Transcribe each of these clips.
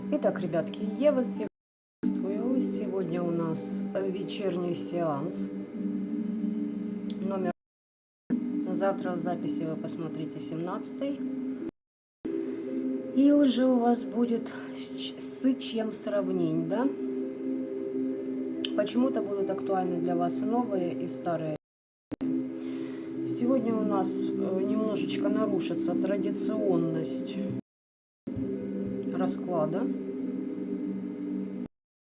Итак, ребятки, я вас всех приветствую. Сегодня у нас вечерний сеанс. Номер. Завтра в записи вы посмотрите 17-й. И уже у вас будет с чем сравнить, да? Почему-то будут актуальны для вас и новые, и старые. Сегодня у нас немножечко нарушится традиционность расклада.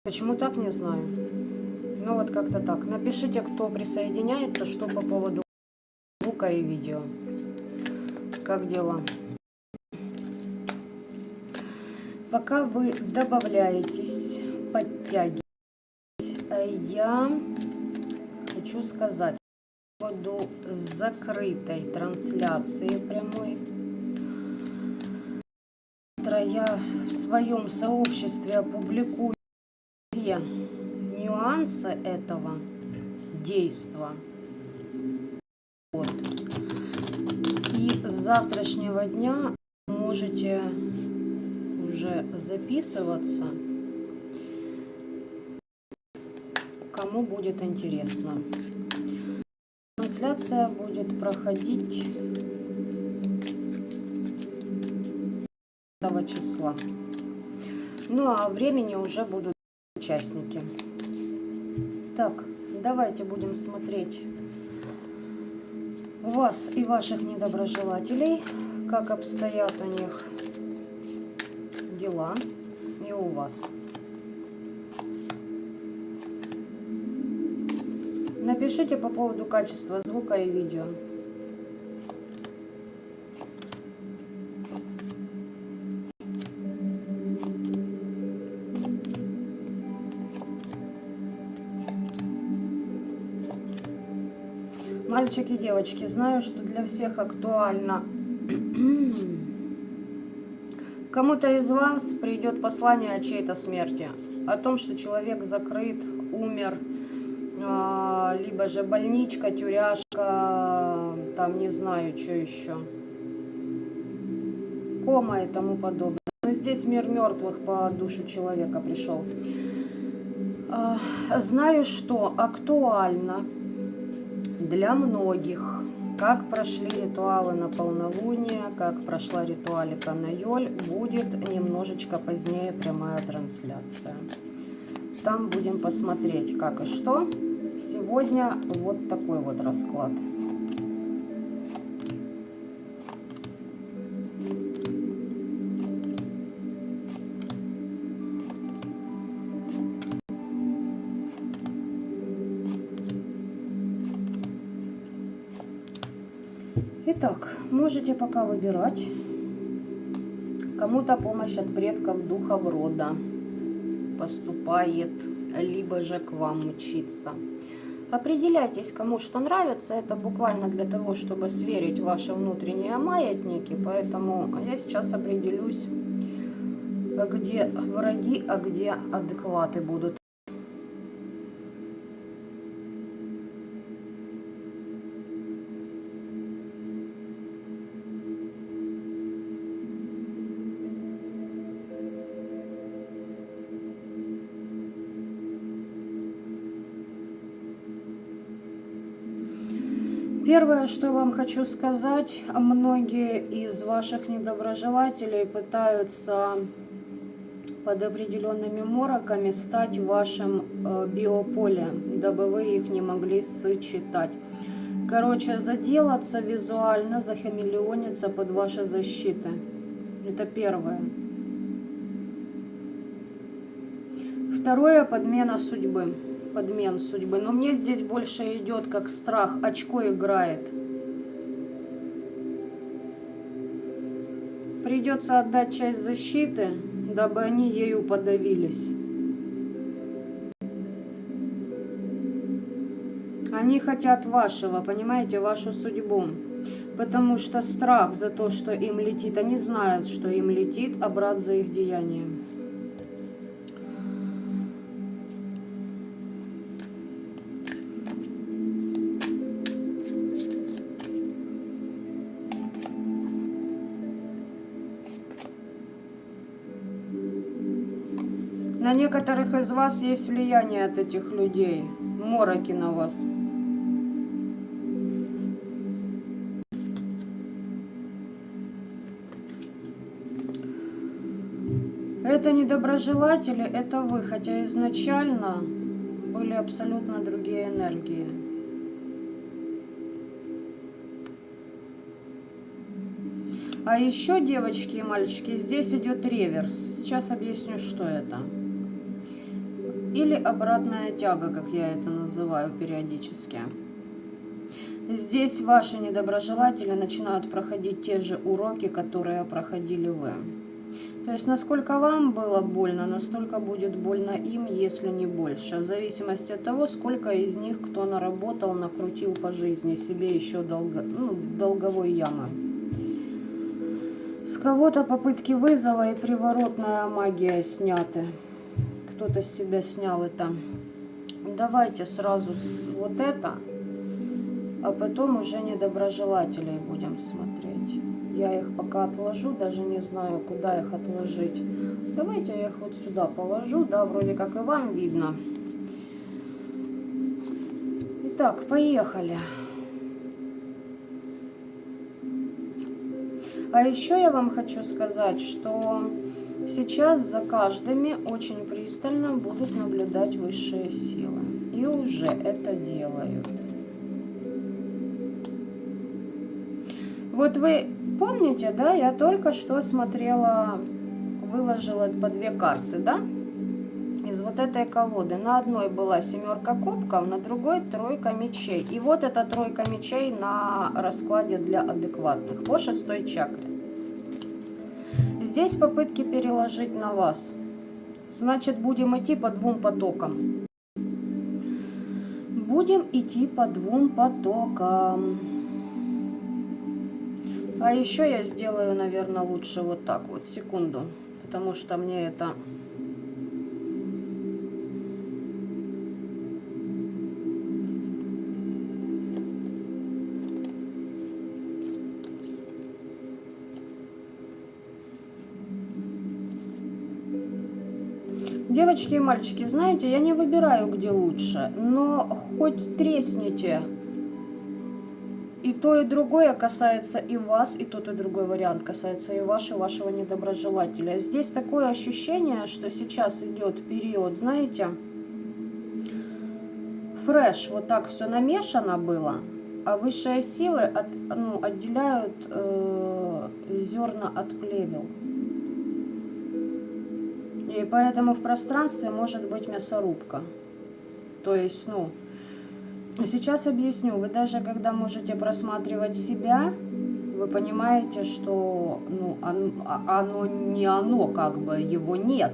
Почему так, не знаю. Ну вот как-то так. Напишите, кто присоединяется, что по поводу звука и видео. Как дела? Пока вы добавляетесь, подтягиваетесь, я хочу сказать по поводу закрытой трансляции прямой. Завтра я в своем сообществе опубликую все нюансы этого действа. Вот. И с завтрашнего дня можете уже записываться, кому будет интересно. Трансляция будет проходить 5 числа. Ну а времени уже будут участники. Так, давайте будем смотреть вас и ваших недоброжелателей, как обстоят у них дела и у вас. Напишите по поводу качества звука и видео. Мальчики, девочки, знаю, что для всех актуально. Кому-то из вас придет послание о чьей-то смерти, о том, что человек закрыт, умер, либо же больничка, тюряшка, там не знаю, что еще, кома и тому подобное. Но здесь мир мертвых по душу человека пришел. Знаю, что актуально для многих, как прошли ритуалы на полнолуние, как прошла ритуалика на Йоль, будет немножечко позднее прямая трансляция. Там будем посмотреть, как и что. Сегодня вот такой вот расклад. Итак, можете пока выбирать. Кому-то помощь от предков духов рода поступает, либо же к вам мчится. Определяйтесь, кому что нравится. Это буквально для того, чтобы сверить ваши внутренние маятники. Поэтому я сейчас определюсь, где враги, а где адекваты будут. Первое, что вам хочу сказать, многие из ваших недоброжелателей пытаются под определенными мороками стать вашим биополем, дабы вы их не могли сочетать. Короче, заделаться визуально, захамелеониться под ваши защиты. Это первое. Второе, подмена судьбы. Подмен судьбы. Но мне здесь больше идет как страх. Очко играет. Придется отдать часть защиты, дабы они ею подавились. Они хотят вашего, понимаете, вашу судьбу. Потому что страх за то, что им летит, они знают, что им летит, а брат за их деянием. На некоторых из вас есть влияние от этих людей. Мороки на вас. Это недоброжелатели, это вы, хотя изначально были абсолютно другие энергии. А еще, девочки и мальчики, здесь идет реверс. Сейчас объясню, что это. Или обратная тяга, как я это называю периодически. Здесь ваши недоброжелатели начинают проходить те же уроки, которые проходили вы. То есть, насколько вам было больно, настолько будет больно им, если не больше. В зависимости от того, сколько из них кто наработал, накрутил по жизни себе еще долговой ямы. С кого-то попытки вызова и приворотная магия сняты. Кто-то с себя снял это. Давайте сразу вот это, а потом уже недоброжелателей будем смотреть. Я их пока отложу, даже не знаю, куда их отложить. Давайте я их вот сюда положу, да, вроде как и вам видно. Итак, поехали. А еще я вам хочу сказать, что сейчас за каждыми очень пристально будут наблюдать высшие силы. И уже это делают. Вот вы помните, да, я только что смотрела, выложила по 2 карты, да, из вот этой колоды. На одной была 7 кубков, на другой 3 мечей. И вот эта 3 мечей на раскладе для адекватных по 6 чакре. Здесь попытки переложить на вас. Значит, будем идти по 2 потокам. Будем идти по 2 потокам. А еще я сделаю, наверное, лучше вот так вот, секунду, потому что мне это... Девочки и мальчики, знаете, я не выбираю, где лучше, но хоть тресните. И то, и другое касается и вас, и тот, и другой вариант касается и вашего недоброжелателя. Здесь такое ощущение, что сейчас идет период, знаете, фреш, вот так все намешано было, а высшие силы отделяют зерна от плевел. И поэтому в пространстве может быть мясорубка. То есть, сейчас объясню. Вы даже когда можете просматривать себя, вы понимаете, что оно не оно, как бы его нет.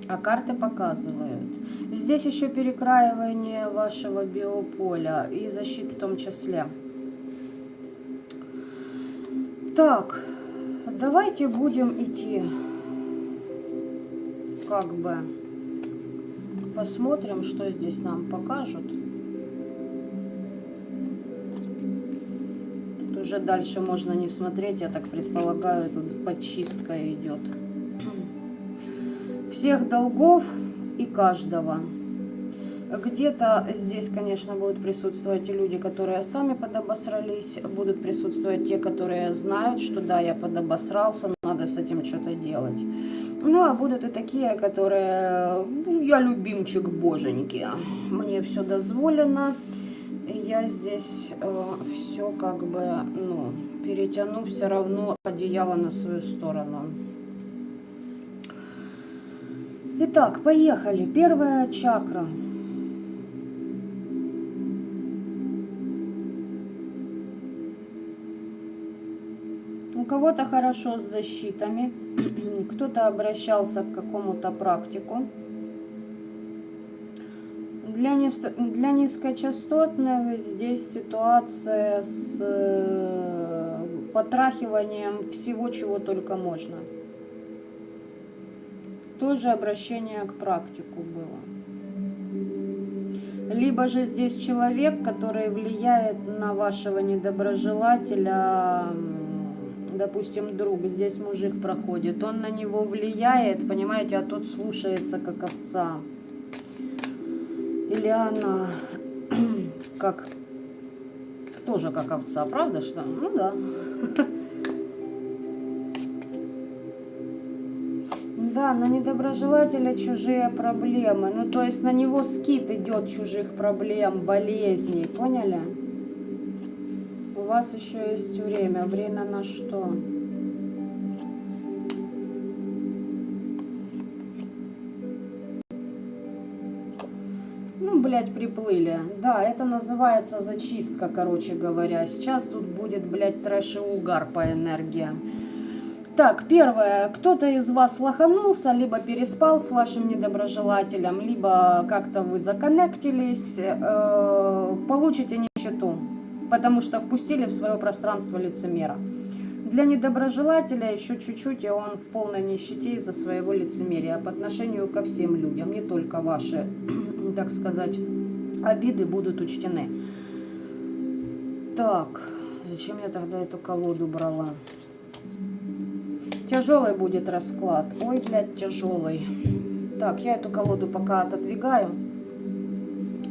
А карты показывают. Здесь еще перекраивание вашего биополя и защит в том числе. Так, давайте будем идти, как бы, посмотрим, что здесь нам покажут. Тут уже дальше можно не смотреть, я так предполагаю, тут подчистка идет. Всех долгов и каждого. Где-то здесь, конечно, будут присутствовать и люди, которые сами подобосрались, будут присутствовать те, которые знают, что да, я подобосрался, надо с этим что-то делать. Ну, а будут и такие, которые, я любимчик боженьки, мне все дозволено, и я здесь все как бы, перетяну все равно одеяло на свою сторону. Итак, поехали. Первая чакра. У кого-то хорошо с защитами, кто-то обращался к какому-то практику. Для низкочастотных здесь ситуация с потрахиванием всего, чего только можно. Тоже обращение к практику было. Либо же здесь человек, который влияет на вашего недоброжелателя допустим, друг, здесь мужик проходит, он на него влияет, понимаете, а тот слушается как овца. Или она как тоже как овца, правда что? Ну да. Да, на недоброжелателя чужие проблемы. Ну, то есть на него скид идет чужих проблем, болезней. Поняли? У вас еще есть время. Время на что? Ну, блядь, приплыли. Да, это называется зачистка, короче говоря. Сейчас тут будет, блядь, трэш и угар по энергии. Так, первое. Кто-то из вас лоханулся, либо переспал с вашим недоброжелателем, либо как-то вы законнектились, получите нищету, потому что впустили в свое пространство лицемера. Для недоброжелателя еще чуть-чуть, и он в полной нищете из-за своего лицемерия по отношению ко всем людям, не только ваши, так сказать, обиды будут учтены. Так, зачем я тогда эту колоду брала? Тяжелый будет расклад. Ой, блядь, тяжелый. Так, я эту колоду пока отодвигаю.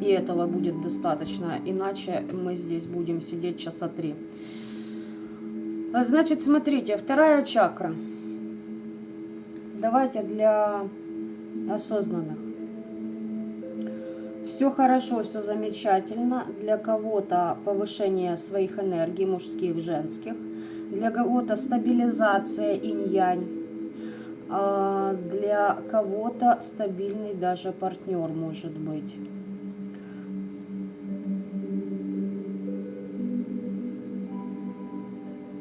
И этого будет достаточно. Иначе мы здесь будем сидеть часа 3. Значит, смотрите, вторая чакра. Давайте для осознанных. Все хорошо, все замечательно. Для кого-то повышение своих энергий, мужских, женских. Для кого-то стабилизация инь-янь, для кого-то стабильный даже партнер может быть.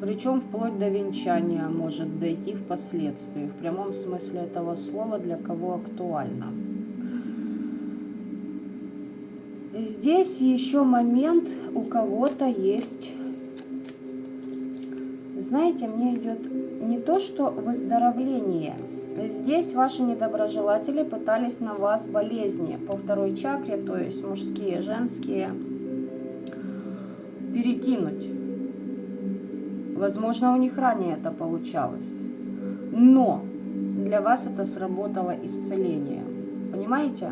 Причем вплоть до венчания может дойти впоследствии, в прямом смысле этого слова, для кого актуально. Здесь еще момент, у кого-то есть... Знаете, мне идет не то, что выздоровление. Здесь ваши недоброжелатели пытались на вас болезни по второй чакре, то есть мужские, женские, перекинуть. Возможно, у них ранее это получалось. Но для вас это сработало исцеление. Понимаете?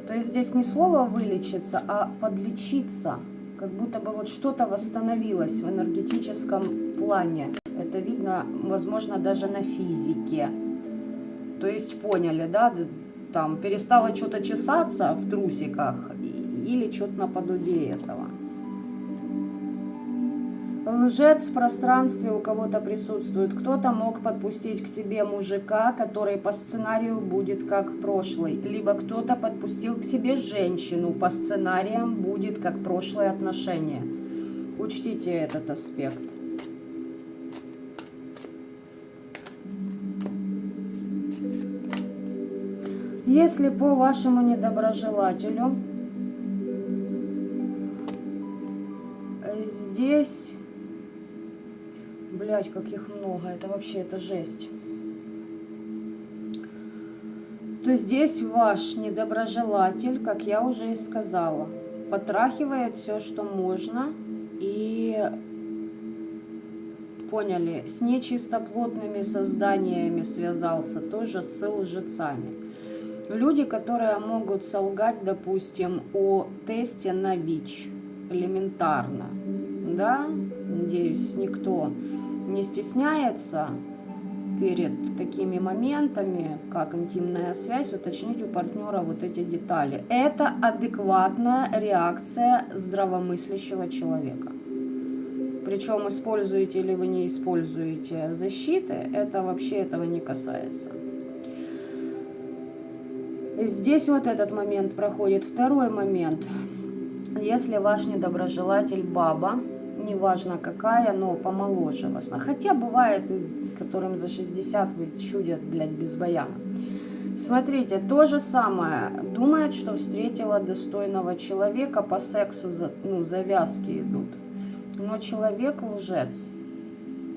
То есть здесь не слово вылечиться, а подлечиться. Как будто бы вот что-то восстановилось в энергетическом плане. Это видно, возможно, даже на физике. То есть поняли, да? Там перестало что-то чесаться в трусиках или что-то наподобие этого. Лжец в пространстве у кого-то присутствует. Кто-то мог подпустить к себе мужика, который по сценарию будет как прошлый. Либо кто-то подпустил к себе женщину, по сценариям будет как прошлые отношения. Учтите этот аспект. Если по вашему недоброжелателю здесь... Блять, каких много, это вообще, это жесть. То здесь ваш недоброжелатель, как я уже и сказала, потрахивает все, что можно, и поняли, с нечистоплотными созданиями связался, тоже с лжецами. Люди, которые могут солгать, допустим, о тесте на ВИЧ, элементарно, да, надеюсь, никто не стесняется перед такими моментами, как интимная связь, уточнить у партнера вот эти детали. Это адекватная реакция здравомыслящего человека. Причем используете или вы не используете защиты, это вообще этого не касается. Здесь вот этот момент проходит. Второй момент. Если ваш недоброжелатель баба, неважно какая, но помоложе вас. Хотя бывает, которым за 60 вы чудят, блядь, без баяна. Смотрите, то же самое. Думает, что встретила достойного человека, по сексу, завязки идут. Но человек лжец.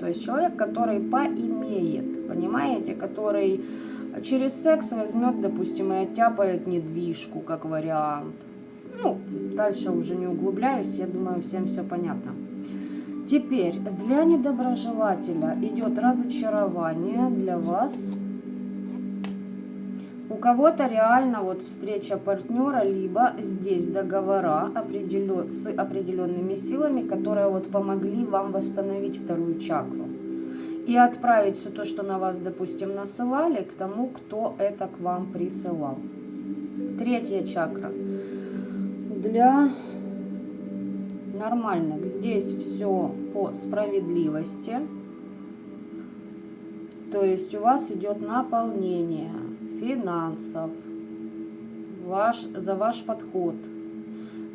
То есть человек, который поимеет, понимаете, который через секс возьмет, допустим, и оттяпает недвижку, как вариант. Ну, дальше уже не углубляюсь, я думаю, всем все понятно. Теперь для недоброжелателя идет разочарование для вас. У кого-то реально вот встреча партнера, либо здесь договора с определенными силами, которые вот помогли вам восстановить вторую чакру. И отправить все то, что на вас, допустим, насылали, к тому, кто это к вам присылал. Третья чакра. Для нормальных здесь все по справедливости. То есть у вас идет наполнение финансов, за ваш подход,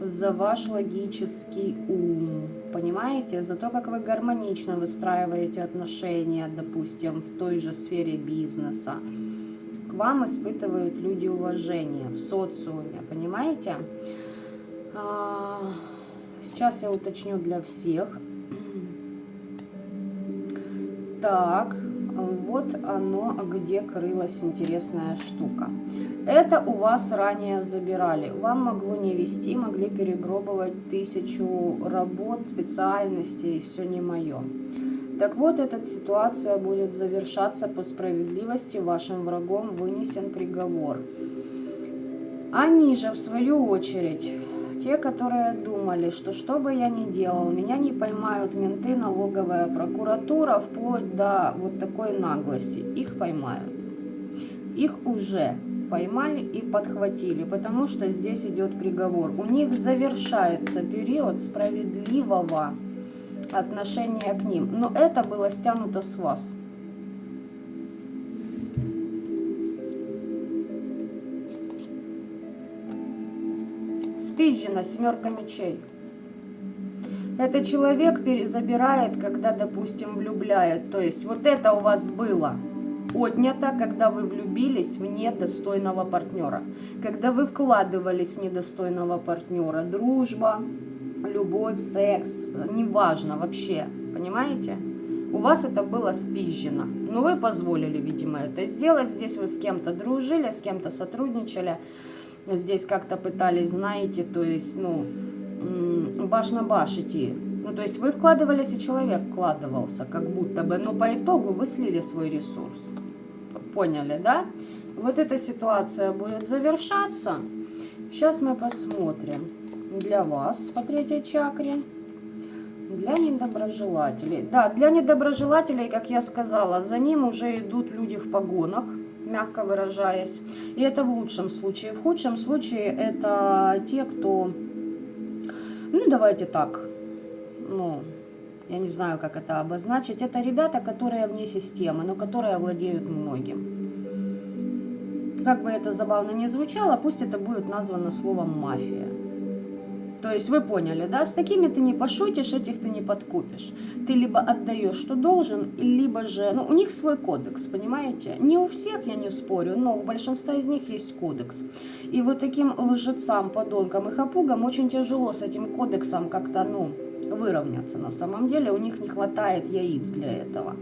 за ваш логический ум, понимаете, за то, как вы гармонично выстраиваете отношения, допустим, в той же сфере бизнеса. К вам испытывают люди уважение в социуме, понимаете? Сейчас я уточню для всех. Так, вот оно, где крылась интересная штука. Это у вас ранее забирали. Вам могло не вести, могли перепробовать 1000 работ, специальностей, все не мое. Так вот, эта ситуация будет завершаться по справедливости. Вашим врагом вынесен приговор. Они же, в свою очередь, те, которые думали, что бы я ни делал, меня не поймают менты, налоговая прокуратура, вплоть до вот такой наглости, их поймают. Их уже поймали и подхватили, потому что здесь идет приговор. У них завершается период справедливого отношения к ним, но это было стянуто с вас. Спизжена, 7 мечей. Это человек забирает, когда, допустим, влюбляет. То есть вот это у вас было отнято, когда вы влюбились в недостойного партнера. Когда вы вкладывались в недостойного партнера. Дружба, любовь, секс, неважно вообще. Понимаете? У вас это было спизжено. Но вы позволили, видимо, это сделать. Здесь вы с кем-то дружили, с кем-то сотрудничали. Здесь как-то пытались, знаете, то есть, ну, баш на баш идти. Ну, то есть вы вкладывались, и человек вкладывался, как будто бы. Но по итогу вы слили свой ресурс. Поняли, да? Вот эта ситуация будет завершаться. Сейчас мы посмотрим для вас по 3-й чакре. Для недоброжелателей. Да, для недоброжелателей, как я сказала, за ним уже идут люди в погонах, мягко выражаясь. И это в лучшем случае. В худшем случае это те, кто... Ну, давайте так. Ну, я не знаю, как это обозначить. Это ребята, которые вне системы, но которые владеют многим. Как бы это забавно ни звучало, пусть это будет названо словом «мафия». То есть вы поняли, да? С такими ты не пошутишь, этих ты не подкупишь. Ты либо отдаешь, что должен, либо же... Ну, у них свой кодекс, понимаете? Не у всех, я не спорю, но у большинства из них есть кодекс. И вот таким лжецам, подонкам и хапугам очень тяжело с этим кодексом как-то, ну, выровняться на самом деле. У них не хватает яиц для этого.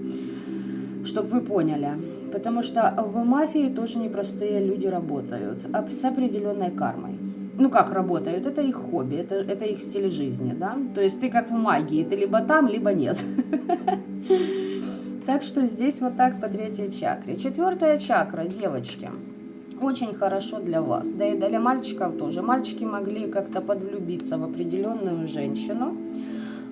Чтобы вы поняли. Потому что в мафии тоже непростые люди работают. С определенной кармой. Ну, как работают, это их хобби, это их стиль жизни, да? То есть ты как в магии, ты либо там, либо нет. Так что здесь вот так по 3-й чакре. 4-я чакра, девочки, очень хорошо для вас. Да и для мальчиков тоже. Мальчики могли как-то подвлюбиться в определенную женщину.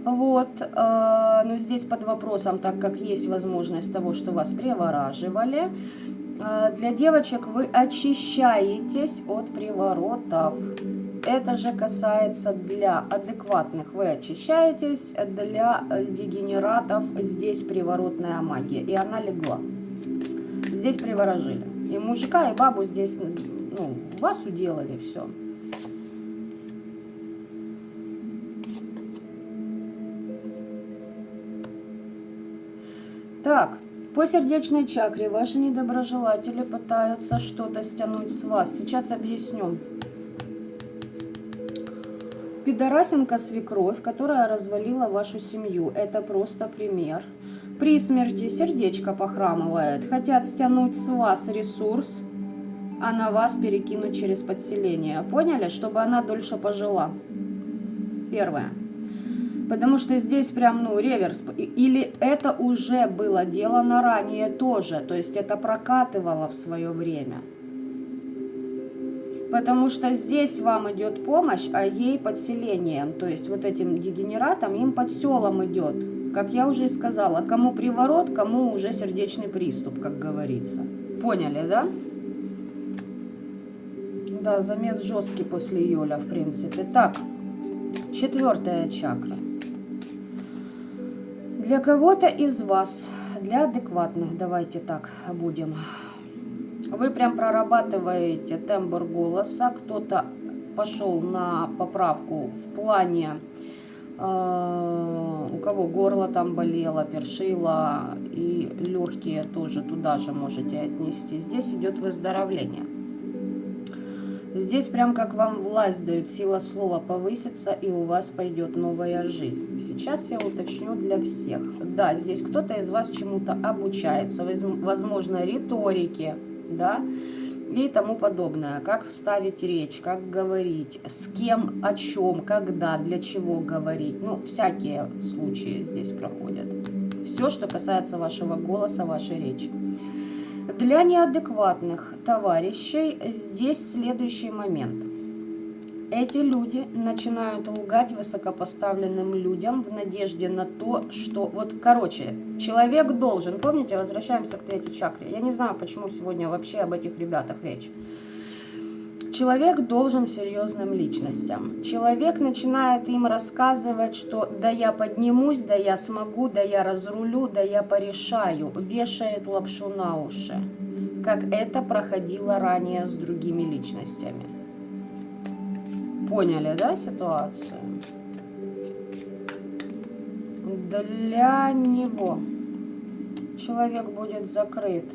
Вот, но здесь под вопросом, так как есть возможность того, что вас привораживали. Для девочек вы очищаетесь от приворотов. Это же касается для адекватных. Вы очищаетесь, для дегенератов здесь приворотная магия. И она легла. Здесь приворожили. И мужика, и бабу здесь, ну, вас уделали, все. Так. По сердечной чакре ваши недоброжелатели пытаются что-то стянуть с вас. Сейчас объясню. Пидорасенка свекровь, которая развалила вашу семью. Это просто пример. При смерти сердечко похрамывает. Хотят стянуть с вас ресурс, а на вас перекинуть через подселение. Поняли? Чтобы она дольше пожила. Первое. Потому что здесь прям, ну, реверс. Или это уже было делано ранее тоже. То есть это прокатывало в свое время. Потому что здесь вам идет помощь, а ей подселением. То есть вот этим дегенератам им подселом идет. Как я уже и сказала, кому приворот, кому уже сердечный приступ, как говорится. Поняли, да? Да, замес жесткий после июля, в принципе. Так, 4-я чакра. Для кого-то из вас, для адекватных, давайте так будем. Вы прям прорабатываете тембр голоса. Кто-то пошел на поправку в плане, у кого горло там болело, першило, и легкие тоже туда же можете отнести. Здесь идет выздоровление. Здесь прям как вам власть дают, сила слова повысится, и у вас пойдет новая жизнь. Сейчас я уточню для всех. Да, здесь кто-то из вас чему-то обучается, возможно, риторике, да, и тому подобное. Как вставить речь, как говорить, с кем, о чем, когда, для чего говорить. Ну, всякие случаи здесь проходят. Все, что касается вашего голоса, вашей речи. Для неадекватных товарищей здесь следующий момент. Эти люди начинают лгать высокопоставленным людям в надежде на то, что... Вот, короче, человек должен... Помните, возвращаемся к 3-й чакре. Я не знаю, почему сегодня вообще об этих ребятах речь. Человек должен серьезным личностям. Человек начинает им рассказывать, что да я поднимусь, да я смогу, да я разрулю, да я порешаю. Вешает лапшу на уши. Как это проходило ранее с другими личностями. Поняли, да, ситуацию? Для него человек будет закрыт.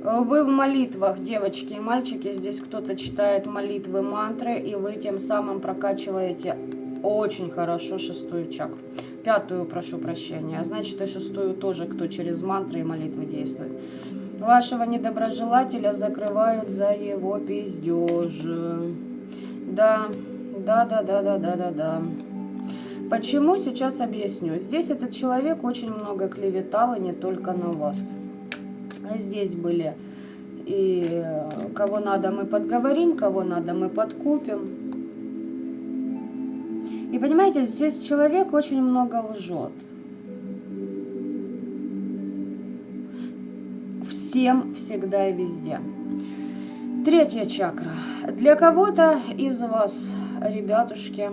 Вы в молитвах, девочки и мальчики, здесь кто-то читает молитвы, мантры, и вы тем самым прокачиваете очень хорошо 6-ю чакру. 5-ю, прошу прощения, значит и 6-ю тоже, кто через мантры и молитвы действует. Вашего недоброжелателя закрывают за его пиздеж. Да. Почему, сейчас объясню. Здесь этот человек очень много клеветал, и не только на вас. Здесь были и кого надо мы подговорим, кого надо мы подкупим. И понимаете, здесь человек очень много лжет. Всем, всегда и везде. 3-я чакра. Для кого-то из вас, ребятушки,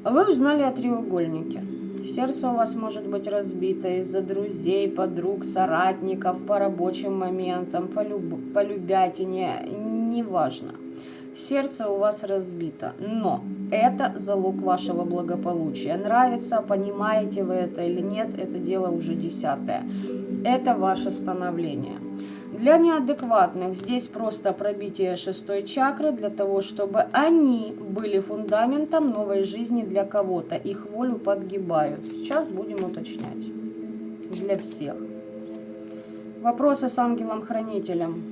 вы узнали о треугольнике. Сердце у вас может быть разбито из-за друзей, подруг, соратников, по рабочим моментам, по любятине, неважно. Сердце у вас разбито, но это залог вашего благополучия. Нравится, понимаете вы это или нет, это дело уже 10-е. Это ваше становление. Для неадекватных здесь просто пробитие 6-й чакры, для того, чтобы они были фундаментом новой жизни для кого-то. Их волю подгибают. Сейчас будем уточнять. Для всех. Вопросы с ангелом-хранителем.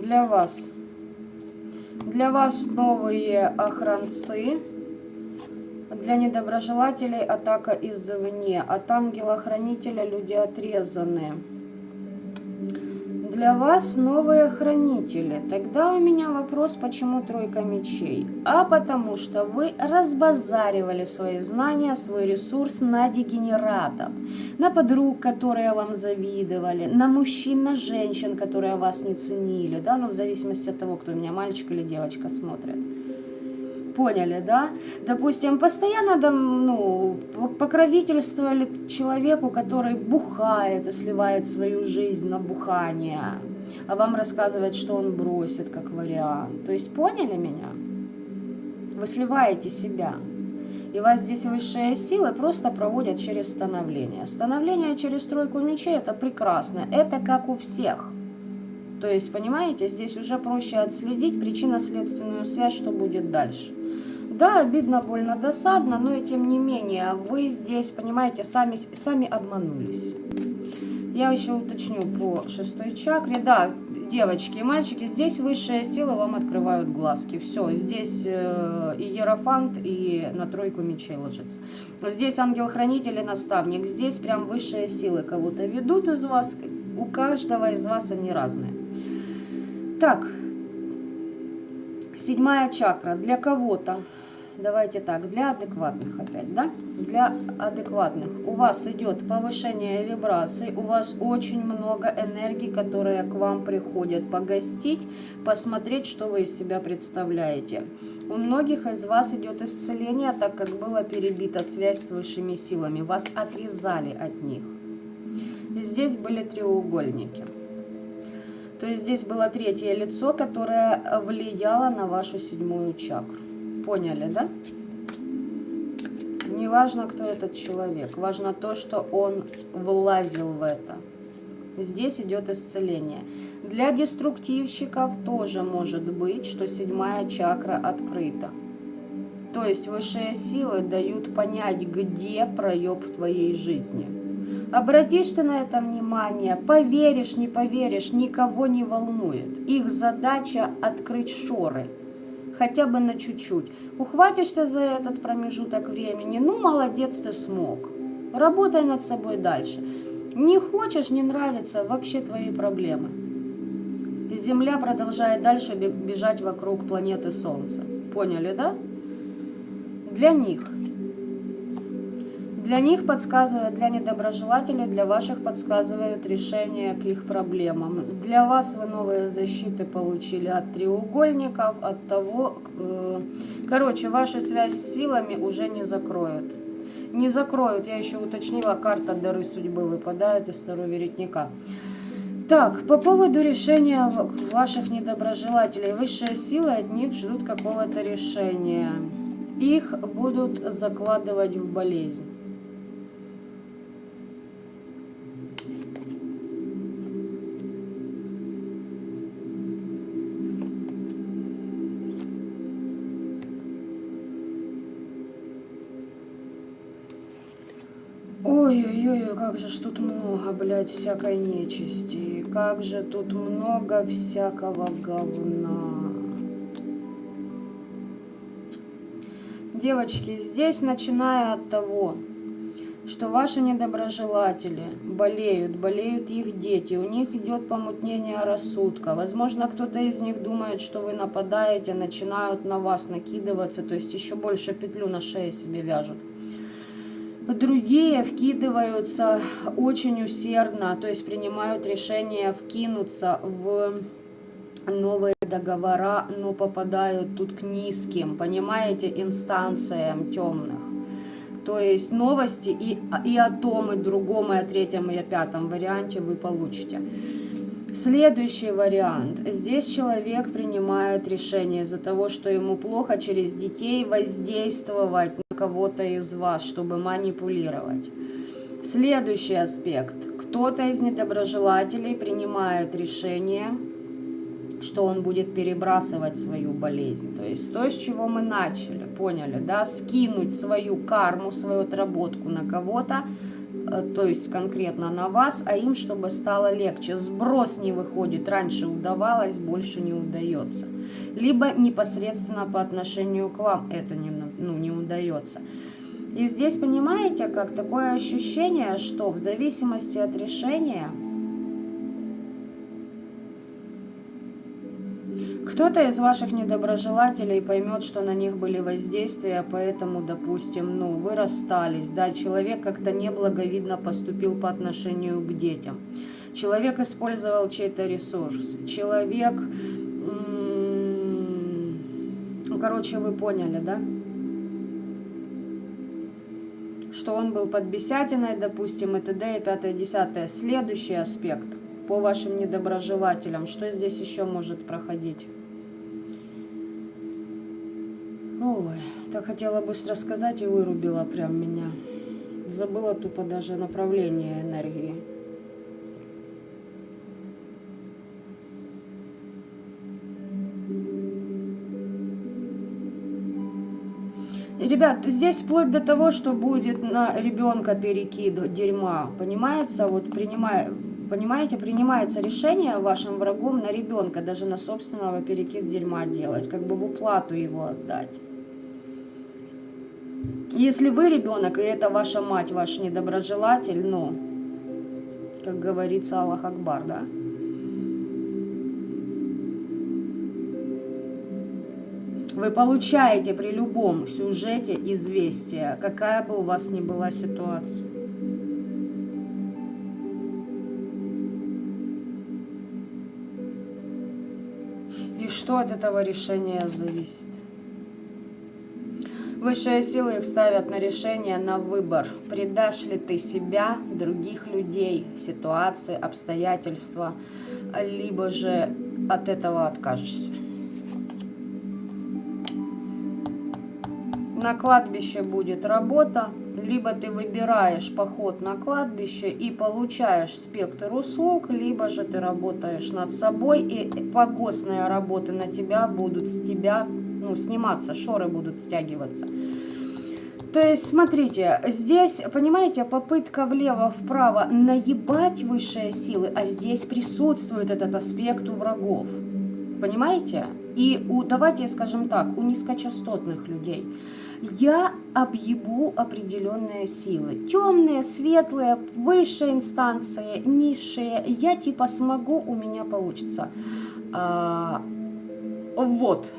Для вас. Для вас новые охранцы. Для недоброжелателей атака извне. От ангела-хранителя люди отрезаны. Для вас новые хранители. Тогда у меня вопрос, почему 3 мечей? А потому что вы разбазаривали свои знания, свой ресурс на дегенератов, на подруг, которые вам завидовали, на мужчин, на женщин, которые вас не ценили, да, ну в зависимости от того, кто у меня, мальчик или девочка, смотрит. Поняли, да? Допустим, постоянно покровительствовали человеку, который бухает и сливает свою жизнь на бухание, а вам рассказывает, что он бросит, как вариант. То есть, поняли меня? Вы сливаете себя. И вас здесь высшие силы просто проводят через становление. Становление через 3 мечей – это прекрасно. Это как у всех. То есть, понимаете, здесь уже проще отследить причинно-следственную связь, что будет дальше. Да, обидно, больно, досадно, но и тем не менее, вы здесь, понимаете, сами обманулись. Я еще уточню по 6 чакре. Да, девочки и мальчики, здесь высшие силы вам открывают глазки. Все, здесь и Иерофант, и на 3 мечей ложится. Здесь ангел-хранитель и наставник. Здесь прям высшие силы кого-то ведут из вас. У каждого из вас они разные. Так, 7 чакра. Для кого-то, давайте так, для адекватных опять, да? Для адекватных. У вас идет повышение вибраций, у вас очень много энергии, которая к вам приходит погостить, посмотреть, что вы из себя представляете. У многих из вас идет исцеление, так как была перебита связь с высшими силами. Вас отрезали от них. И здесь были треугольники. То есть здесь было 3-е лицо, которое влияло на вашу 7 чакру. Поняли, да? Не важно, кто этот человек. Важно то, что он влазил в это. Здесь идет исцеление. Для деструктивщиков тоже может быть, что 7-я чакра открыта. То есть высшие силы дают понять, где проеб в твоей жизни. Обратишь ты на это внимание, поверишь, не поверишь, никого не волнует. Их задача открыть шоры. Хотя бы на чуть-чуть. Ухватишься за этот промежуток времени, ну молодец, ты смог. Работай над собой дальше. Не хочешь, не нравится, вообще твои проблемы. И Земля продолжает дальше бежать вокруг планеты Солнца. Поняли, да? Для них. Для них подсказывают, для недоброжелателей, для ваших подсказывают решение к их проблемам. Для вас вы новые защиты получили от треугольников, от того... Короче, вашу связь с силами уже не закроют. Не закроют, я еще уточнила, карта дары судьбы выпадает из Таро Веретника. Так, по поводу решения ваших недоброжелателей. Высшие силы от них ждут какого-то решения. Их будут закладывать в болезнь. Ой-ой-ой, как же ж тут много, блядь, всякой нечисти. Как же тут много всякого говна. Девочки, здесь, начиная от того, что ваши недоброжелатели болеют их дети, у них идет помутнение рассудка. Возможно, кто-то из них думает, что вы нападаете, начинают на вас накидываться, то есть еще больше петлю на шее себе вяжут. Другие вкидываются очень усердно, то есть принимают решение вкинуться в новые договора, но попадают тут к низким, понимаете, инстанциям темных. То есть новости и о том, и другом, и о 3-м, и о 5-м варианте вы получите. Следующий вариант. Здесь человек принимает решение из-за того, что ему плохо, через детей воздействовать на кого-то из вас, чтобы манипулировать. Следующий аспект. Кто-то из недоброжелателей принимает решение, что он будет перебрасывать свою болезнь. То есть то, с чего мы начали, поняли, да? Скинуть свою карму, свою отработку на кого-то, то есть конкретно на вас, а им, чтобы стало легче. Сброс не выходит, раньше удавалось, больше не удается. Либо непосредственно по отношению к вам это не удается. И здесь, понимаете, как такое ощущение, что в зависимости от решения кто-то из ваших недоброжелателей поймет, что на них были воздействия, поэтому, допустим, вы расстались, да, человек как-то неблаговидно поступил по отношению к детям. Человек использовал чей-то ресурс. Человек, короче, вы поняли, да? Что он был под бесятиной, допустим, и т.д. и 5-е, 10-е. Следующий аспект по вашим недоброжелателям. Что здесь еще может проходить? Ой, так хотела быстро сказать и вырубила прям меня. Забыла тупо даже направление энергии. Ребят, здесь вплоть до того, что будет на ребенка перекид дерьма, понимаете? Вот Понимаете, принимается решение вашим врагом на ребенка, даже на собственного перекид дерьма делать, как бы в уплату его отдать. Если вы ребенок, и это ваша мать, ваш недоброжелатель, но, как говорится, Аллах Акбар, да? Вы получаете при любом сюжете известие, какая бы у вас ни была ситуация. И что от этого решения зависит? Высшие силы их ставят на решение, на выбор. Предашь ли ты себя, других людей, ситуации, обстоятельства, либо же от этого откажешься. На кладбище будет работа, либо ты выбираешь поход на кладбище и получаешь спектр услуг, либо же ты работаешь над собой, и погостные работы на тебя будут с тебя, ну, сниматься, шоры будут стягиваться. То есть, смотрите, здесь, понимаете, попытка влево-вправо наебать высшие силы, а здесь присутствует этот аспект у врагов. Понимаете? И давайте скажем так, у низкочастотных людей. Я объебу определенные силы. Темные, светлые, высшие инстанции, низшие. Я типа смогу, у меня получится. Вот.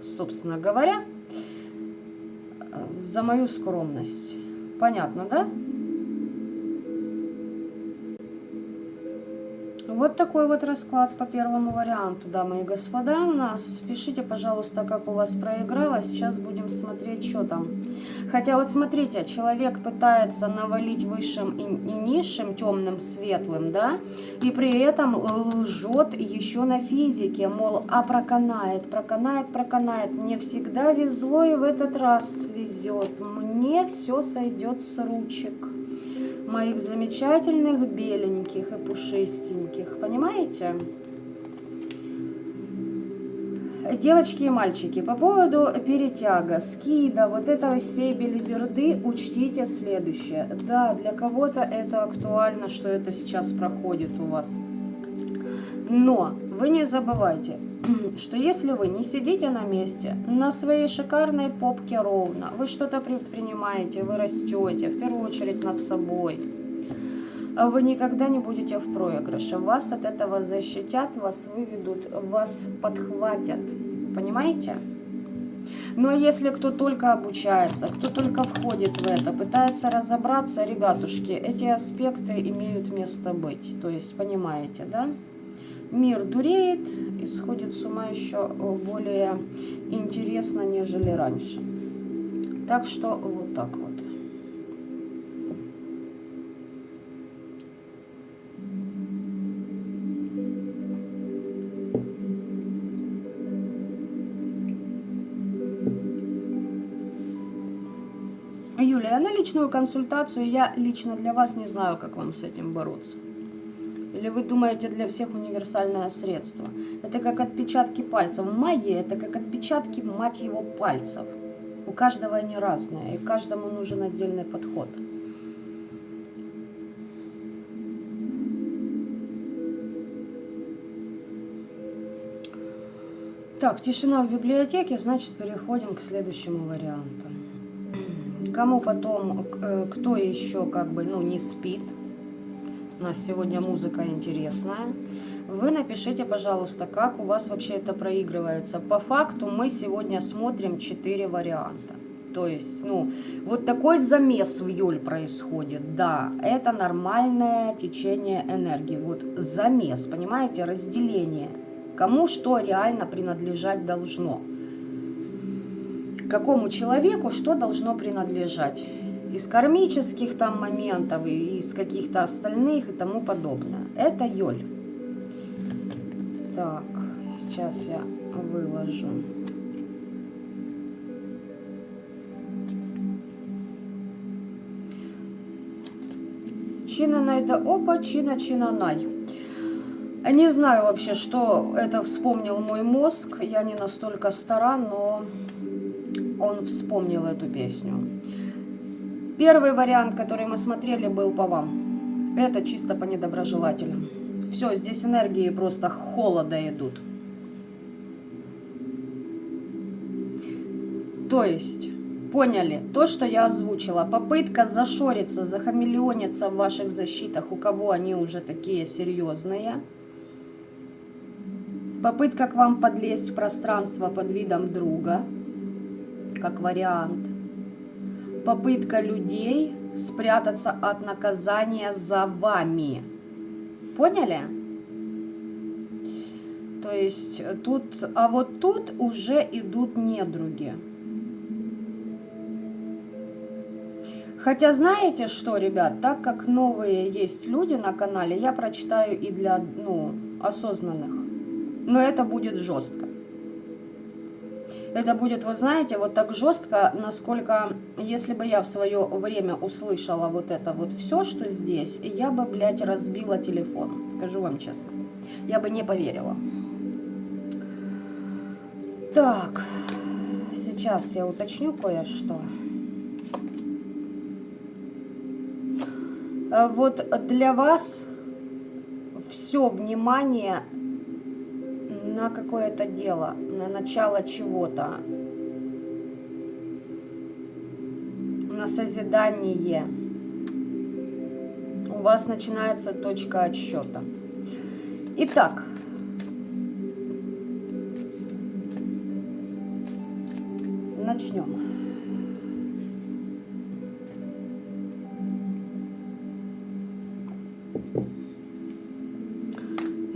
Собственно говоря, за мою скромность. Понятно, да? Вот такой вот расклад по первому варианту, дамы и господа, у нас. Пишите, пожалуйста, как у вас проигралось. Сейчас будем смотреть, что там. Хотя вот смотрите, человек пытается навалить высшим и низшим, темным, светлым, да, и при этом лжет еще на физике, мол, проканает, проканает, проканает. Мне всегда везло и в этот раз свезет. Мне все сойдет с ручек моих замечательных беленьких и пушистеньких. Понимаете? Девочки и мальчики, по поводу перетяга, скида, вот этой всей белиберды, учтите следующее. Да, для кого-то это актуально, что это сейчас проходит у вас. Но вы не забывайте, что если вы не сидите на месте, на своей шикарной попке ровно, вы что-то предпринимаете, вы растете, в первую очередь над собой, вы никогда не будете в проигрыше. Вас от этого защитят, вас выведут, вас подхватят. Понимаете? Но если кто только обучается, кто только входит в это, пытается разобраться, ребятушки, эти аспекты имеют место быть. То есть, понимаете, да? Мир дуреет и сходит с ума еще более интересно, нежели раньше. Так что вот так вот. Юлия, на личную консультацию я лично для вас не знаю, как вам с этим бороться. Или вы думаете, для всех универсальное средство? Это как отпечатки пальцев. Магия – это как отпечатки, мать его, пальцев. У каждого они разные, и каждому нужен отдельный подход. Так, тишина в библиотеке, значит, переходим к следующему варианту. Кому потом, кто еще как бы, ну, не спит, у нас сегодня музыка интересная, вы напишите, пожалуйста, как у вас вообще это проигрывается. По факту мы сегодня смотрим 4 варианта. То есть, ну, вот такой замес в июль происходит. Да, это нормальное течение энергии. Вот замес, понимаете, разделение. Кому что реально принадлежать должно. Какому человеку что должно принадлежать. Из кармических там моментов, и из каких-то остальных и тому подобное. Это Йоль. Так, сейчас я выложу. Чина найда опа, чина най. Не знаю вообще, что это вспомнил мой мозг. Я не настолько стара, но он вспомнил эту песню. Первый вариант, который мы смотрели, был по вам. Это чисто по недоброжелателям. Все, здесь энергии просто холода идут. То есть, поняли, то, что я озвучила, попытка зашориться, захамелеониться в ваших защитах, у кого они уже такие серьезные. Попытка к вам подлезть в пространство под видом друга, как вариант. Попытка людей спрятаться от наказания за вами. Поняли? То есть тут, а вот тут уже идут недруги. Хотя знаете что, ребят, так как новые есть люди на канале, я прочитаю и для, осознанных. Но это будет жестко. Это будет, вот знаете, вот так жестко, насколько, если бы я в свое время услышала вот это вот все, что здесь, я бы, блядь, разбила телефон, скажу вам честно. Я бы не поверила. Так, сейчас я уточню кое-что. Вот для вас все внимание на какое-то дело, на начало чего-то, на созидание. У вас начинается точка отсчета. Итак, начнем.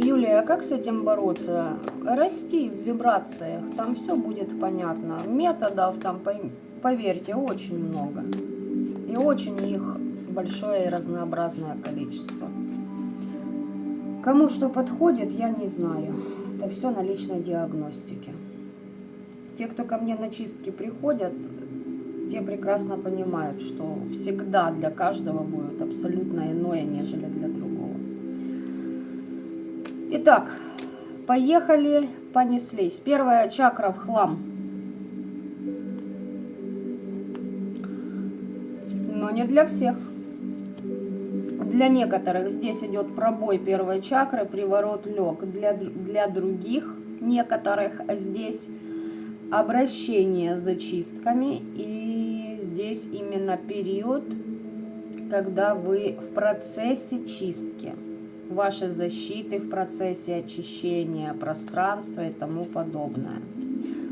Юлия, а как с этим бороться? Расти в вибрациях, там все будет понятно. Методов там, поверьте, очень много. И очень их большое и разнообразное количество. Кому что подходит, я не знаю. Это все на личной диагностике. Те, кто ко мне на чистки приходят, те прекрасно понимают, что всегда для каждого будет абсолютно иное, нежели для другого. Итак, поехали, понеслись. Первая чакра в хлам. Но не для всех. Для некоторых здесь идет пробой первой чакры, приворот лег. Для других, некоторых, здесь обращение за чистками. И здесь именно период, когда вы в процессе чистки. Ваши защиты в процессе очищения пространства и тому подобное.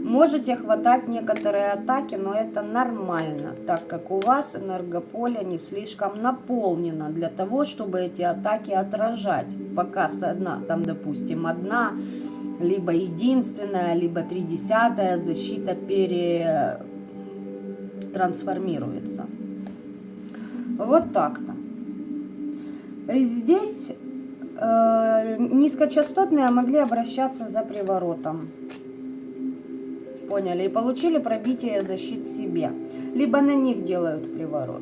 Можете хватать некоторые атаки, но это нормально, так как у вас энергополе не слишком наполнено для того, чтобы эти атаки отражать. Пока там, допустим, одна, либо единственная, либо 3/10 защита перетрансформируется. Вот так-то. Здесь низкочастотные могли обращаться за приворотом. Поняли? И получили пробитие защит себе. Либо на них делают приворот.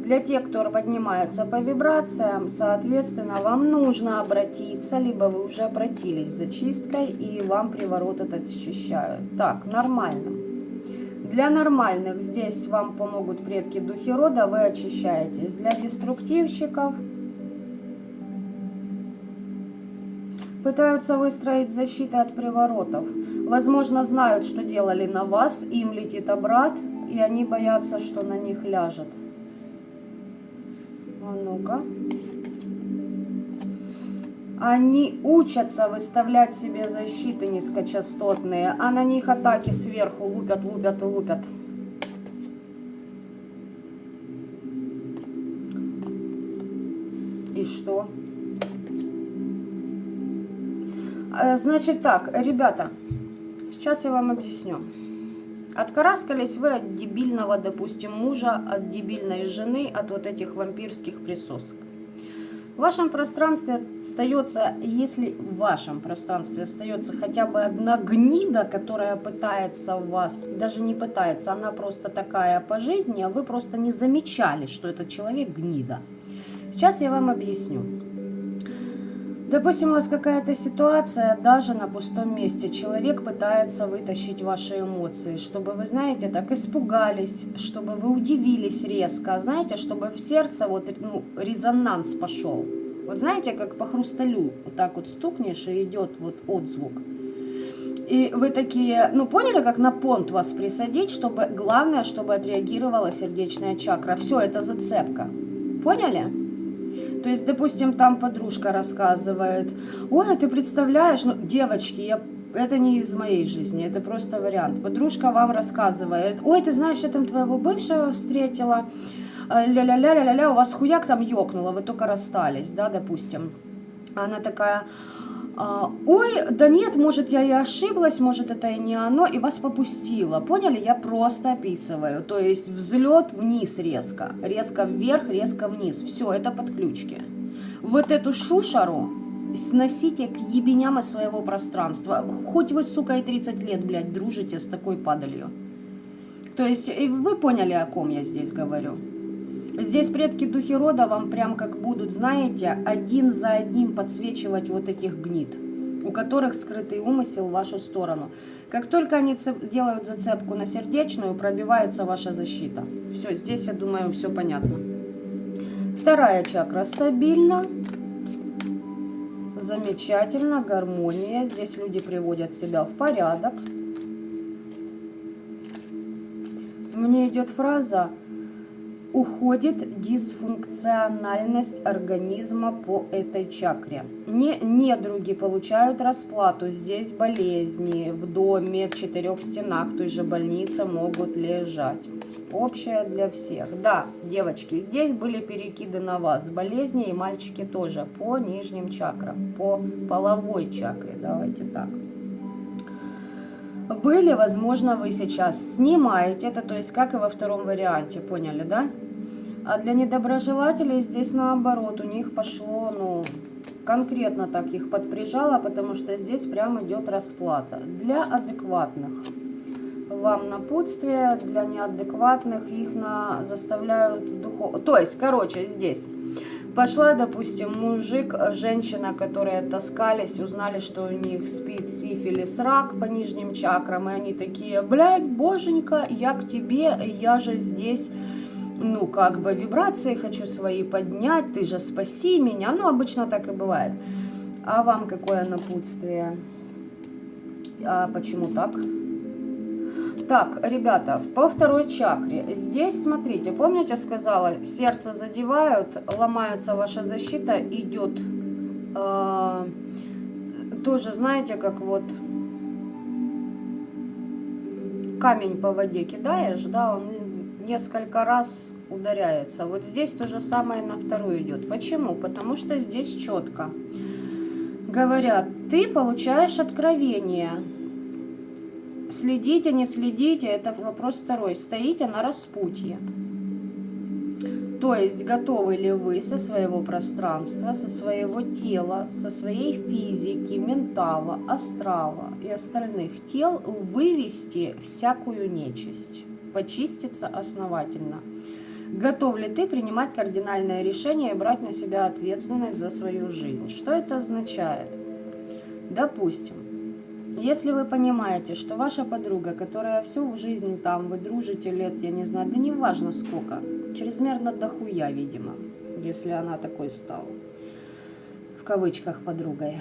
Для тех, кто поднимается по вибрациям, соответственно, вам нужно обратиться, либо вы уже обратились за чисткой, и вам приворот этот счищают. Так, нормальным. Для нормальных здесь вам помогут предки духи рода, вы очищаетесь. Для деструктивщиков пытаются выстроить защиты от приворотов. Возможно, знают, что делали на вас, им летит обрат, и они боятся, что на них ляжет. А ну-ка. Они учатся выставлять себе защиты низкочастотные, а на них атаки сверху лупят, лупят и лупят. И что? Значит так, ребята, сейчас я вам объясню. Откараскались вы от дебильного, допустим, мужа, от дебильной жены, от вот этих вампирских присосок. В вашем пространстве остается, если в вашем пространстве остается хотя бы одна гнида, которая пытается в вас, даже не пытается, она просто такая по жизни, а вы просто не замечали, что этот человек гнида. Сейчас я вам объясню. Допустим, у вас какая-то ситуация, даже на пустом месте. Человек пытается вытащить ваши эмоции, чтобы вы, знаете, так испугались, чтобы вы удивились резко, знаете, чтобы в сердце вот, ну, резонанс пошел. Вот знаете, как по хрусталю вот так вот стукнешь и идет вот отзвук. И вы такие, ну поняли, как на понт вас присадить, чтобы главное, чтобы отреагировала сердечная чакра. Все, это зацепка. Поняли? То есть, допустим, там подружка рассказывает, ой, а ты представляешь, ну, девочки, это не из моей жизни, это просто вариант. Подружка вам рассказывает, ой, ты знаешь, я там твоего бывшего встретила, ля-ля-ля-ля-ля-ля, у вас хуяк там ёкнуло, вы только расстались, да, допустим. Она такая, ой, да нет, может, я и ошиблась, может, это и не оно, и вас попустило. Поняли? Я просто описываю. То есть взлет вниз резко, резко вверх, резко вниз. Все, это подключки. Вот эту шушару сносите к ебеням из своего пространства. Хоть вы, сука, и 30 лет, блядь, дружите с такой падалью. То есть вы поняли, о ком я здесь говорю? Здесь предки духи рода вам прям как будут, знаете, один за одним подсвечивать вот этих гнид, у которых скрытый умысел в вашу сторону. Как только они делают зацепку на сердечную, пробивается ваша защита. Все, здесь, я думаю, все понятно. Вторая чакра стабильна. Замечательно, гармония. Здесь люди приводят себя в порядок. Мне идет фраза: уходит дисфункциональность организма по этой чакре. Недруги получают расплату. Здесь болезни в доме, в 4 стенах той же больницы могут лежать. Общее для всех. Да, девочки, здесь были перекиды на вас. Болезни и мальчики тоже по нижним чакрам, по половой чакре. Давайте так. Были, возможно, вы сейчас снимаете это, то есть как и во втором варианте, поняли, да? А для недоброжелателей здесь наоборот, у них пошло, ну, конкретно так их подприжало, потому что здесь прям идет расплата. Для адекватных вам напутствие, для неадекватных их заставляют духовно. То есть, короче, здесь пошла, допустим, мужик, женщина, которые таскались, узнали, что у них спит сифилис, рак по нижним чакрам, и они такие, блядь, боженька, я к тебе, я же здесь, ну, как бы вибрации хочу свои поднять, ты же спаси меня, ну, обычно так и бывает. А вам какое напутствие? А почему так? Так, ребята, по второй чакре. Здесь, смотрите, помните, сказала, сердце задевают, ломается ваша защита, идет тоже, знаете, как вот камень по воде кидаешь, да, он несколько раз ударяется. Вот здесь то же самое на вторую идет. Почему? Потому что здесь четко говорят, ты получаешь откровение. Следите, не следите, это вопрос второй. Стоите на распутье. То есть, готовы ли вы со своего пространства, со своего тела, со своей физики, ментала, астрала и остальных тел вывести всякую нечисть, почиститься основательно? Готов ли ты принимать кардинальное решение и брать на себя ответственность за свою жизнь? Что это означает? Допустим, если вы понимаете, что ваша подруга, которая всю жизнь там, вы дружите лет, я не знаю, да не важно сколько, чрезмерно дохуя, видимо, если она такой стала, в кавычках подругой,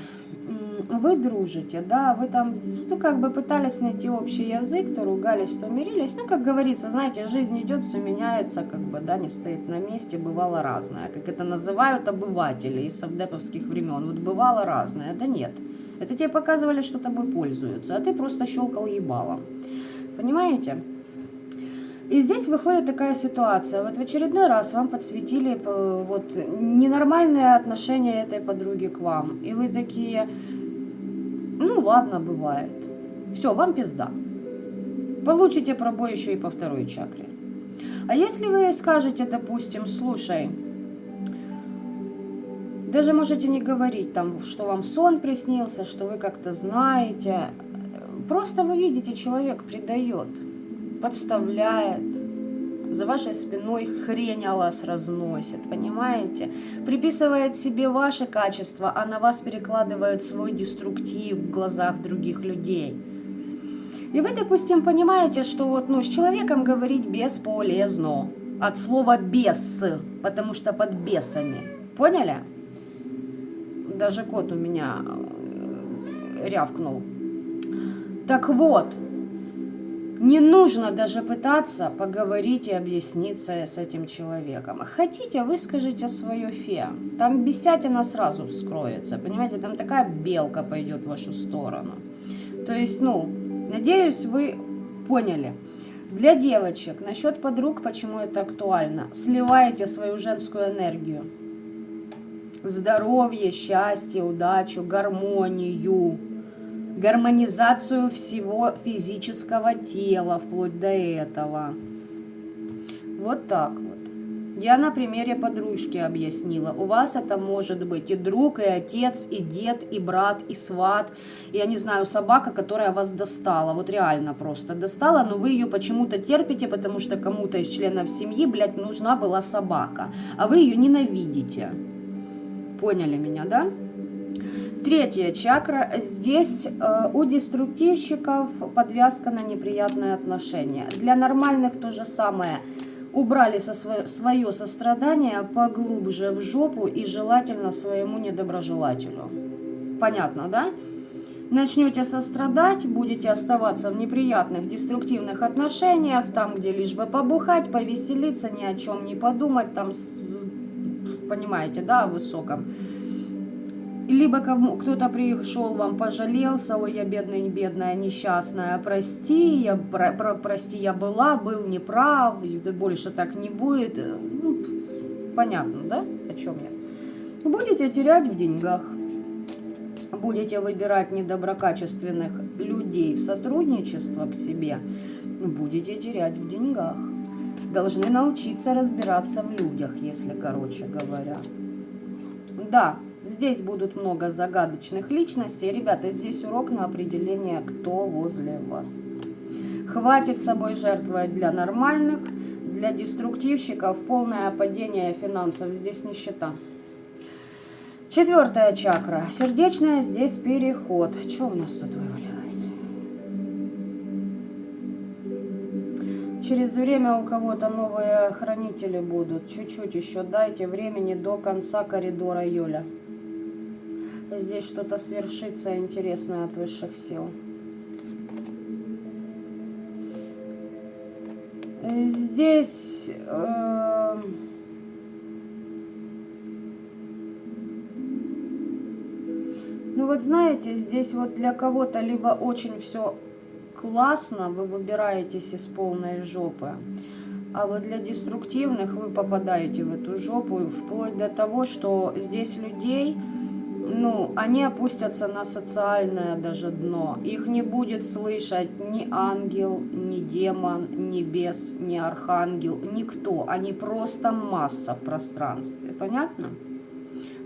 вы дружите, да, вы там, ну, как бы пытались найти общий язык, то ругались, то мирились, ну, как говорится, знаете, жизнь идет, все меняется, как бы, да, не стоит на месте, бывало разное, как это называют обыватели из совдеповских времен, вот бывало разное, да нет. Это тебе показывали, что тобой пользуются, а ты просто щелкал ебалом. Понимаете? И здесь выходит такая ситуация. Вот в очередной раз вам подсветили вот ненормальное отношение этой подруги к вам. И вы такие, ну ладно, бывает. Все, вам пизда. Получите пробой еще и по второй чакре. А если вы скажете, допустим, слушай, даже можете не говорить, там, что вам сон приснился, что вы как-то знаете. Просто вы видите, человек предает, подставляет, За вашей спиной хрень о вас разносит, понимаете? Приписывает себе ваши качества, а на вас перекладывает свой деструктив в глазах других людей. И вы, допустим, понимаете, что вот, ну, с человеком говорить бесполезно. От слова «бес», потому что под бесами. Поняли? Даже кот у меня рявкнул. Так вот, не нужно даже пытаться поговорить и объясниться с этим человеком. Хотите, выскажите свое фе. Там бесятина сразу вскроется. Понимаете, там такая белка пойдет в вашу сторону. То есть, ну, надеюсь, вы поняли. Для девочек, насчет подруг, почему это актуально. Сливайте свою женскую энергию. Здоровье, счастье, удачу, гармонию. Гармонизацию всего физического тела, вплоть до этого. Вот так вот. Я на примере подружки объяснила. У вас это может быть и друг, и отец, и дед, и брат, и сват. Я не знаю, собака, которая вас достала. Вот реально просто достала, но вы ее почему-то терпите, потому что кому-то из членов семьи, блядь, нужна была собака. А вы ее ненавидите. Поняли меня, да? Третья чакра. Здесь у деструктивщиков подвязка на неприятные отношения. Для нормальных то же самое. Убрали свое сострадание поглубже в жопу и желательно своему недоброжелателю. Понятно, да? Начнете сострадать, будете оставаться в неприятных, деструктивных отношениях, там, где лишь бы побухать, повеселиться, ни о чем не подумать, там, понимаете, да, о высоком. Либо кто-то пришел, вам пожалелся, ой, я бедная, несчастная, прости, я был неправ, больше так не будет. Ну, понятно, да, о чем я? Будете терять в деньгах, будете выбирать недоброкачественных людей в сотрудничество к себе, будете терять в деньгах. Должны научиться разбираться в людях, если короче говоря. Да. Здесь будут много загадочных личностей. Ребята, здесь урок на определение, кто возле вас. Хватит собой жертвовать для нормальных, для деструктивщиков полное падение финансов. Здесь нищета. Четвертая чакра. Сердечная, здесь переход. Что у нас тут вывалилось? Через время у кого-то новые хранители будут. Чуть-чуть еще дайте времени до конца коридора Юля. Здесь что-то свершится интересное от высших сил. Здесь ну вот знаете, здесь вот для кого-то либо очень все классно, вы выбираетесь из полной жопы, а вот для деструктивных вы попадаете в эту жопу, вплоть до того, что здесь людей, ну, они опустятся на социальное даже дно. Их не будет слышать ни ангел, ни демон, ни бес, ни архангел, никто. Они просто масса в пространстве. Понятно?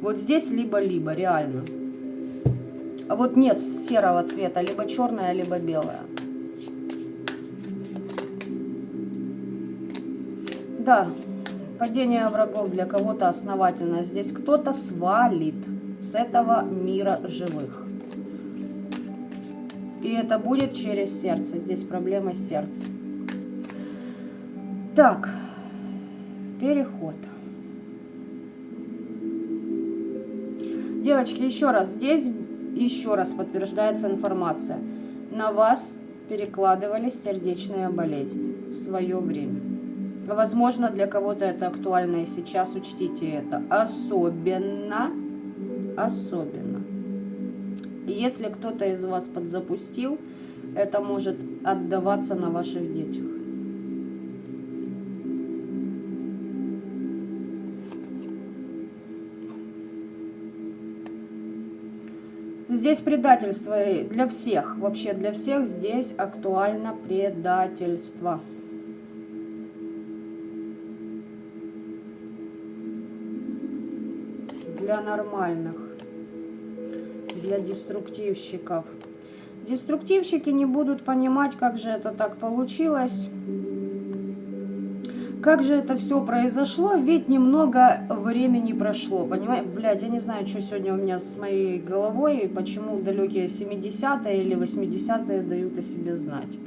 Вот здесь либо-либо, реально. А вот нет серого цвета, либо черное, либо белое. Да, падение врагов для кого-то основательно. Здесь кто-то свалит с этого мира живых. И это будет через сердце. Здесь проблема сердца. Так, переход. Девочки, еще раз. Здесь еще раз подтверждается информация. На вас перекладывались сердечные болезни в свое время. Возможно, для кого-то это актуально и сейчас. Учтите это. Особенно. Если кто-то из вас подзапустил, это может отдаваться на ваших детях. Здесь предательство для всех, вообще для всех здесь актуально предательство. Для нормальных, для деструктивщиков. Деструктивщики не будут понимать, как же это так получилось. как же это все произошло, ведь немного времени прошло, понимаете? Блядь, я не знаю, что сегодня у меня с моей головой, почему далекие 70-е или 80-е дают о себе знать.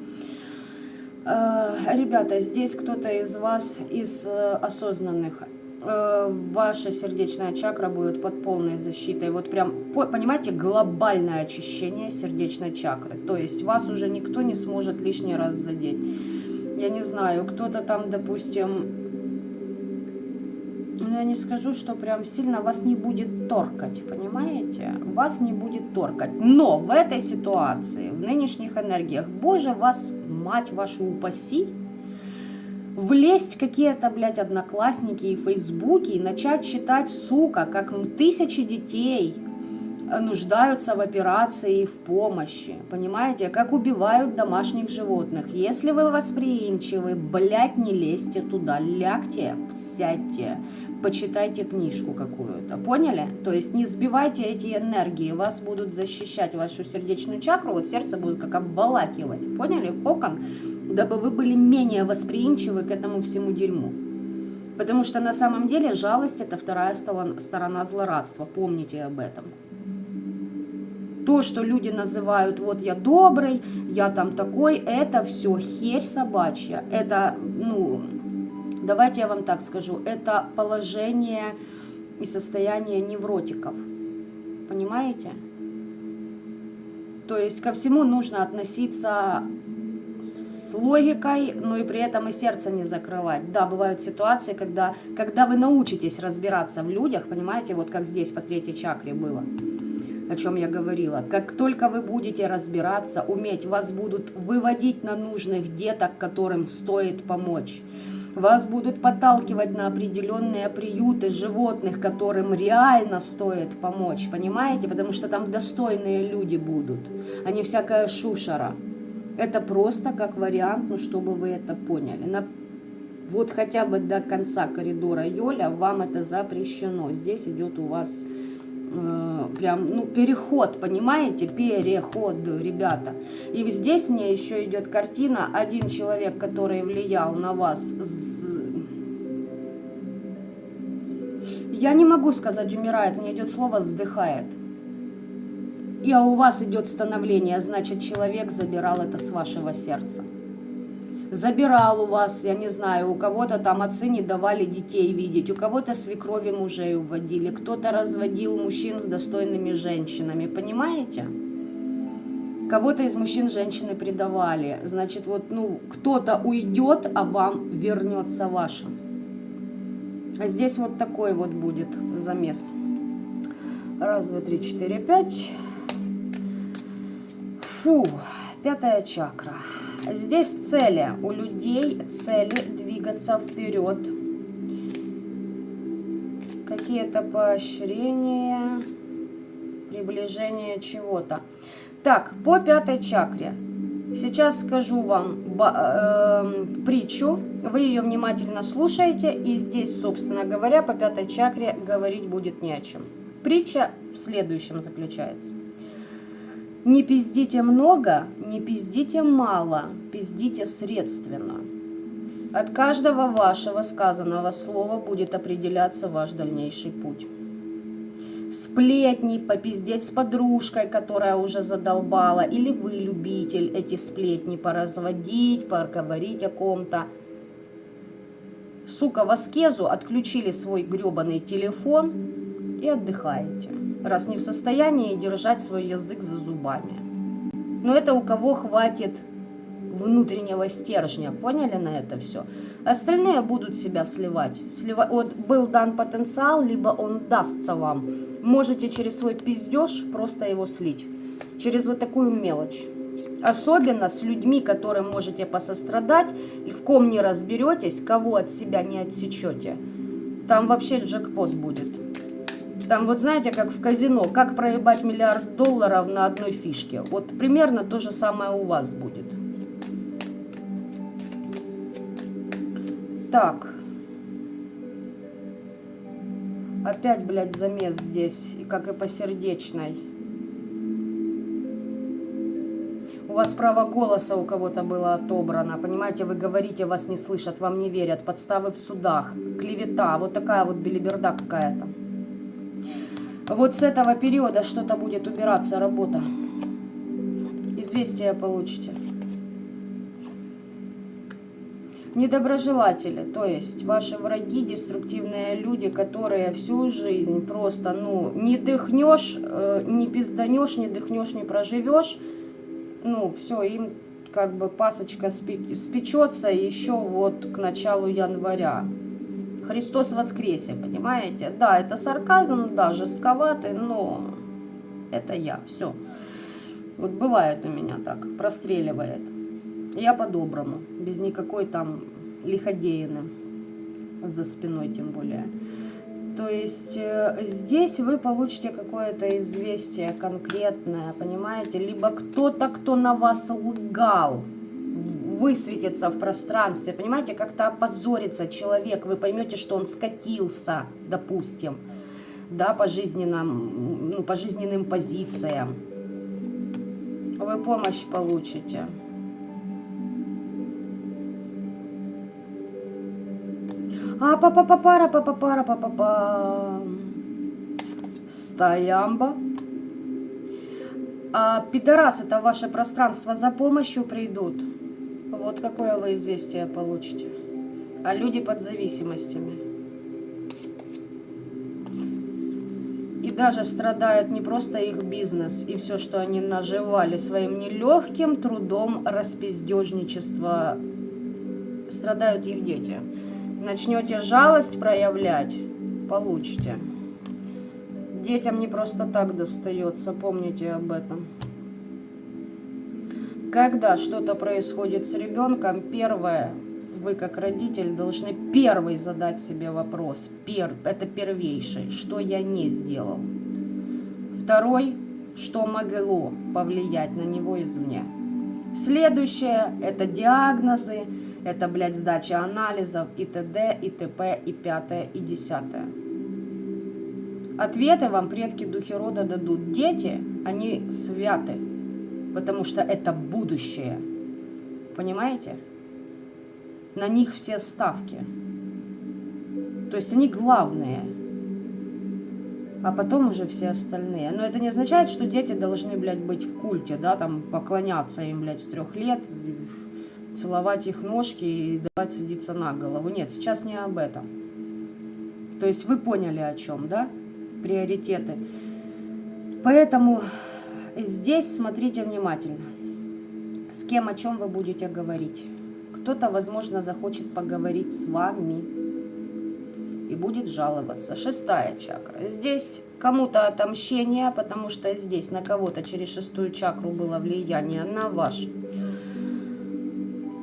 Ребята, здесь кто-то из вас, из осознанных, ваша сердечная чакра будет под полной защитой. Вот прям, понимаете, глобальное очищение сердечной чакры. То есть вас уже никто не сможет лишний раз задеть. Я не знаю, кто-то там, допустим, ну я не скажу, что прям сильно вас не будет торкать, понимаете? Вас не будет торкать. Но в этой ситуации, в нынешних энергиях, боже, вас, мать вашу, упаси, влезть в какие-то, блядь, одноклассники и фейсбуки и начать читать, сука, как тысячи детей нуждаются в операции и в помощи, понимаете, как убивают домашних животных. Если вы восприимчивы, блядь, не лезьте туда, лягте, сядьте, почитайте книжку какую-то, поняли? То есть не сбивайте эти энергии, вас будут защищать вашу сердечную чакру, вот сердце будет как обволакивать, поняли, кокон, дабы вы были менее восприимчивы к этому всему дерьму. Потому что на самом деле жалость — это вторая сторона злорадства, помните об этом. То, что люди называют, вот я добрый, я там такой, это все херь собачья. Это, ну, давайте я вам так скажу, это положение и состояние невротиков. Понимаете? То есть ко всему нужно относиться с логикой, но и при этом и сердце не закрывать. Да, бывают ситуации, когда вы научитесь разбираться в людях, понимаете, вот как здесь по третьей чакре было, о чем я говорила. Как только вы будете разбираться, уметь, вас будут выводить на нужных деток, которым стоит помочь. Вас будут подталкивать на определенные приюты животных, которым реально стоит помочь, понимаете? Потому что там достойные люди будут, а не всякая шушера. Это просто как вариант, ну, чтобы вы это поняли. Вот хотя бы до конца коридора Йоля вам это запрещено. Здесь идет у вас прям, ну, переход, понимаете? Переход, ребята. И здесь мне еще идет картина. Один человек, который влиял на вас, я не могу сказать умирает, мне идет слово сдыхает. И у вас идет становление, значит, человек забирал это с вашего сердца. Забирал у вас, я не знаю, у кого-то там отцы не давали детей видеть, у кого-то свекрови мужей уводили, кто-то разводил мужчин с достойными женщинами, понимаете? Кого-то из мужчин женщины предавали. Значит, вот, ну, кто-то уйдет, а вам вернется ваше. А здесь вот такой вот будет замес. Раз, два, три, четыре, пять. Фу, пятая чакра. Здесь цели у людей, цели двигаться вперед. Какие-то поощрения, приближение чего-то. Так, по пятой чакре. Сейчас скажу вам притчу, вы ее внимательно слушаете, и здесь, собственно говоря, по пятой чакре говорить будет не о чем. Притча в следующем заключается. Не пиздите много, не пиздите мало, пиздите средственно. От каждого вашего сказанного слова будет определяться ваш дальнейший путь. Сплетни, попиздеть с подружкой, которая уже задолбала, или вы любитель эти сплетни поразводить, поговорить о ком-то. Сука, в аскезу отключили свой гребаный телефон и отдыхаете, раз не в состоянии держать свой язык за зубами. Но это у кого хватит внутреннего стержня, поняли на это все? Остальные будут себя сливать. Вот был дан потенциал, либо он дастся вам. Можете через свой пиздеж просто его слить. Через вот такую мелочь. Особенно с людьми, которым можете посострадать, в ком не разберетесь, кого от себя не отсечете. Там вообще джекпот будет. Там вот знаете, как в казино, как проебать $1 миллиард на одной фишке. Вот примерно то же самое у вас будет. Так. Опять, блядь, замес здесь, как и по сердечной. У вас право голоса у кого-то было отобрано, понимаете, вы говорите, вас не слышат, вам не верят, подставы в судах, клевета, вот такая вот белиберда какая-то. Вот с этого периода что-то будет убираться, работа. Известия получите. Недоброжелатели, то есть ваши враги, деструктивные люди, которые всю жизнь просто, ну, не дыхнешь, не пизданешь, не дыхнешь, не проживешь, ну, все, им как бы пасочка спечется еще вот к началу января. Христос воскресе, понимаете? Да, это сарказм, да, жестковатый, но это я, все. Вот бывает у меня так, простреливает. Я по-доброму, без никакой там лиходеины за спиной тем более. То есть здесь вы получите какое-то известие конкретное, понимаете? Либо кто-то, кто на вас лгал, высветится в пространстве, понимаете? Как-то опозорится человек, вы поймете, что он скатился, допустим, да, по жизненным позициям. Вы помощь получите. Пара-па-па-пара-па-па-пара-па-па-па. Стоямба. А пидорасы-то в ваше пространство за помощью придут. Вот какое вы известие получите. А люди под зависимостями. И даже страдает не просто их бизнес и все, что они наживали своим нелегким трудом распиздежничества. Страдают их дети. Начнете жалость проявлять, получите. Детям не просто так достается, помните об этом. Когда что-то происходит с ребенком, первое, вы как родитель должны первый задать себе вопрос. Это первейший, что я не сделал. Второй, что могло повлиять на него извне. Следующее, это диагнозы. Это, блядь, сдача анализов и т.д., и т.п., и пятое, и десятое. Ответы вам предки духи рода дадут. Дети, они святы, потому что это будущее. Понимаете? На них все ставки. То есть они главные, а потом уже все остальные. Но это не означает, что дети должны, блядь, быть в культе, да, там, поклоняться им, блядь, с 3 лет, целовать их ножки и давать садиться на голову. Нет, сейчас не об этом. То есть вы поняли о чем, да? Приоритеты. Поэтому здесь смотрите внимательно. С кем, о чем вы будете говорить. Кто-то, возможно, захочет поговорить с вами и будет жаловаться. 6-я чакра. Здесь кому-то отомщение, потому что здесь на кого-то через 6-ю чакру было влияние на ваш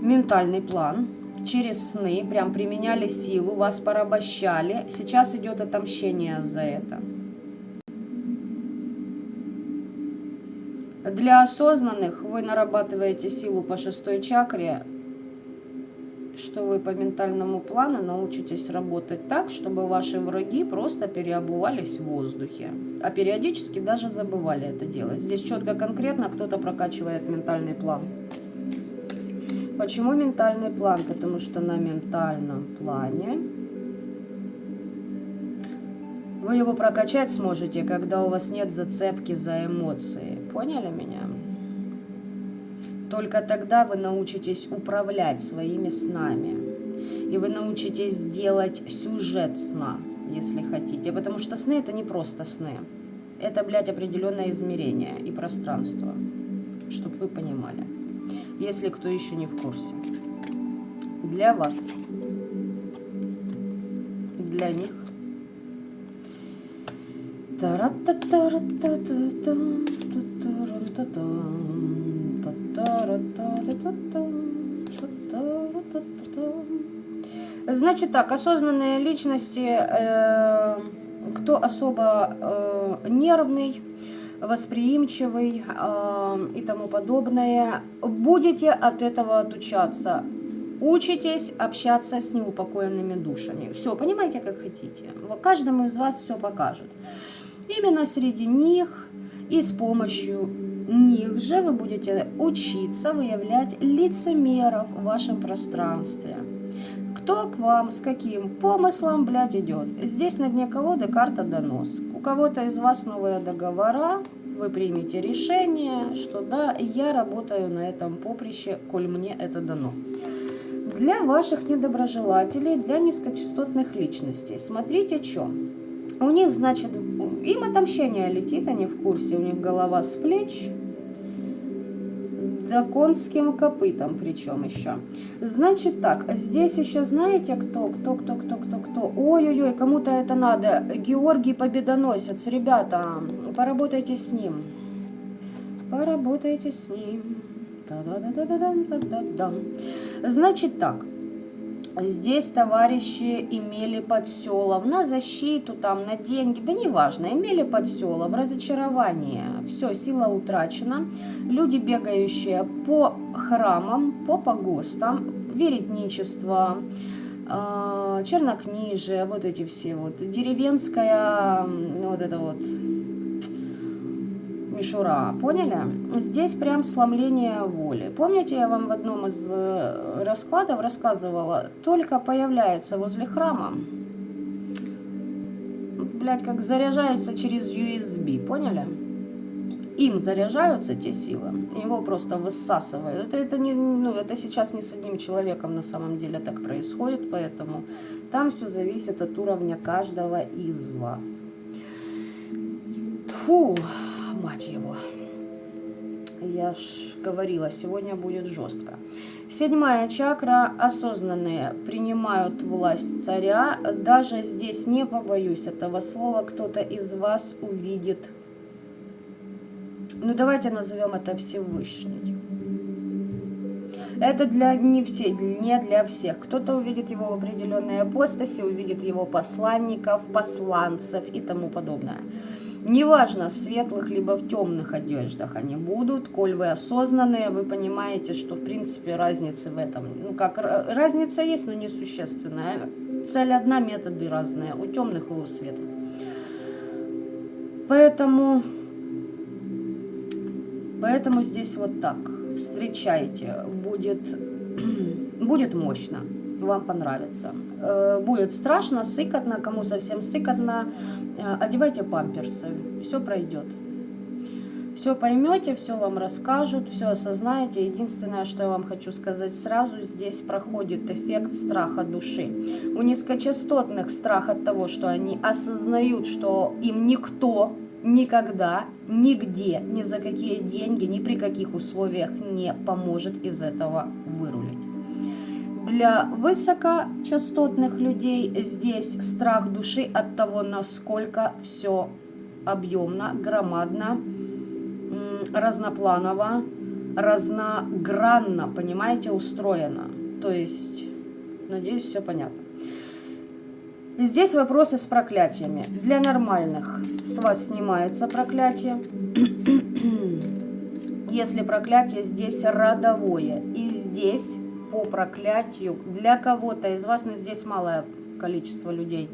ментальный план, через сны, прям применяли силу, вас порабощали. Сейчас идет отомщение за это. Для осознанных вы нарабатываете силу по 6-й чакре, что вы по ментальному плану научитесь работать так, чтобы ваши враги просто переобувались в воздухе. А периодически даже забывали это делать. Здесь четко, конкретно кто-то прокачивает ментальный план. Почему ментальный план? Потому что на ментальном плане вы его прокачать сможете, когда у вас нет зацепки за эмоции. Поняли меня? Только тогда вы научитесь управлять своими снами. И вы научитесь делать сюжет сна, если хотите. Потому что сны это не просто сны. Это, блядь, определенное измерение и пространство. Чтоб вы понимали. Если кто еще не в курсе. Для вас. Для них. Значит так, осознанные личности, кто особо нервный, восприимчивый и тому подобное, будете от этого отучаться. Учитесь общаться с неупокоенными душами. Все, понимаете, как хотите. Каждому из вас все покажет. Именно среди них и с помощью них же вы будете учиться выявлять лицемеров в вашем пространстве. Кто к вам с каким помыслом, блядь, идет? Здесь на дне колоды карта донос. У кого-то из вас новые договора, вы примете решение, что да, я работаю на этом поприще, коль мне это дано. Для ваших недоброжелателей, для низкочастотных личностей, смотрите, что. У них, значит, им отомщение летит, они в курсе, у них голова с плеч, да конским копытом причем еще. Значит так, здесь еще знаете кто? Ой-ой-ой, кому-то это надо. Георгий Победоносец, ребята, поработайте с ним. Поработайте с ним. Та-да-да-да-да-да-да-да. Значит так. Здесь товарищи имели подселов на защиту, там, на деньги, да неважно, имели подселов, разочарование, все, сила утрачена. Люди, бегающие по храмам, по погостам, веретничество, чернокнижие, вот эти все вот, деревенская, вот это вот мишура, поняли? Здесь прям сломление воли. Помните, я вам в одном из раскладов рассказывала, только появляется возле храма, блять, как заряжается через USB, поняли? Им заряжаются те силы, его просто высасывают. Это не, ну, это сейчас не с одним человеком на самом деле так происходит, поэтому там все зависит от уровня каждого из вас. Фу. Мать его. Я ж говорила, сегодня будет жестко. 7-я чакра. Осознанные принимают власть царя. Даже здесь не побоюсь этого слова. Кто-то из вас увидит. Ну давайте назовем это Всевышний. Это не для всех. Кто-то увидит его в определенной апостасе, увидит его посланников, посланцев и тому подобное. Неважно, в светлых либо в темных одеждах они будут. Коль вы осознанные, вы понимаете, что в принципе разницы в этом. Ну как, разница есть, но несущественная. Цель одна, методы разные. У темных и у светлых. Поэтому здесь вот так. Встречайте. Будет мощно. Вам понравится. Будет страшно, сыкотно. Кому совсем сыкотно, одевайте памперсы. Все пройдет. Все поймете, все вам расскажут, все осознаете. Единственное, что я вам хочу сказать сразу, здесь проходит эффект страха души. У низкочастотных страх от того, что они осознают, что им никто никогда, нигде, ни за какие деньги, ни при каких условиях не поможет из этого вырулить. Для высокочастотных людей здесь страх души от того, насколько все объемно, громадно, разнопланово, разногранно, понимаете, устроено. То есть, надеюсь, все понятно. Здесь вопросы с проклятиями. Для нормальных с вас снимается проклятие. Если проклятие здесь родовое, и здесь по проклятию для кого-то из вас, но здесь малое количество людей,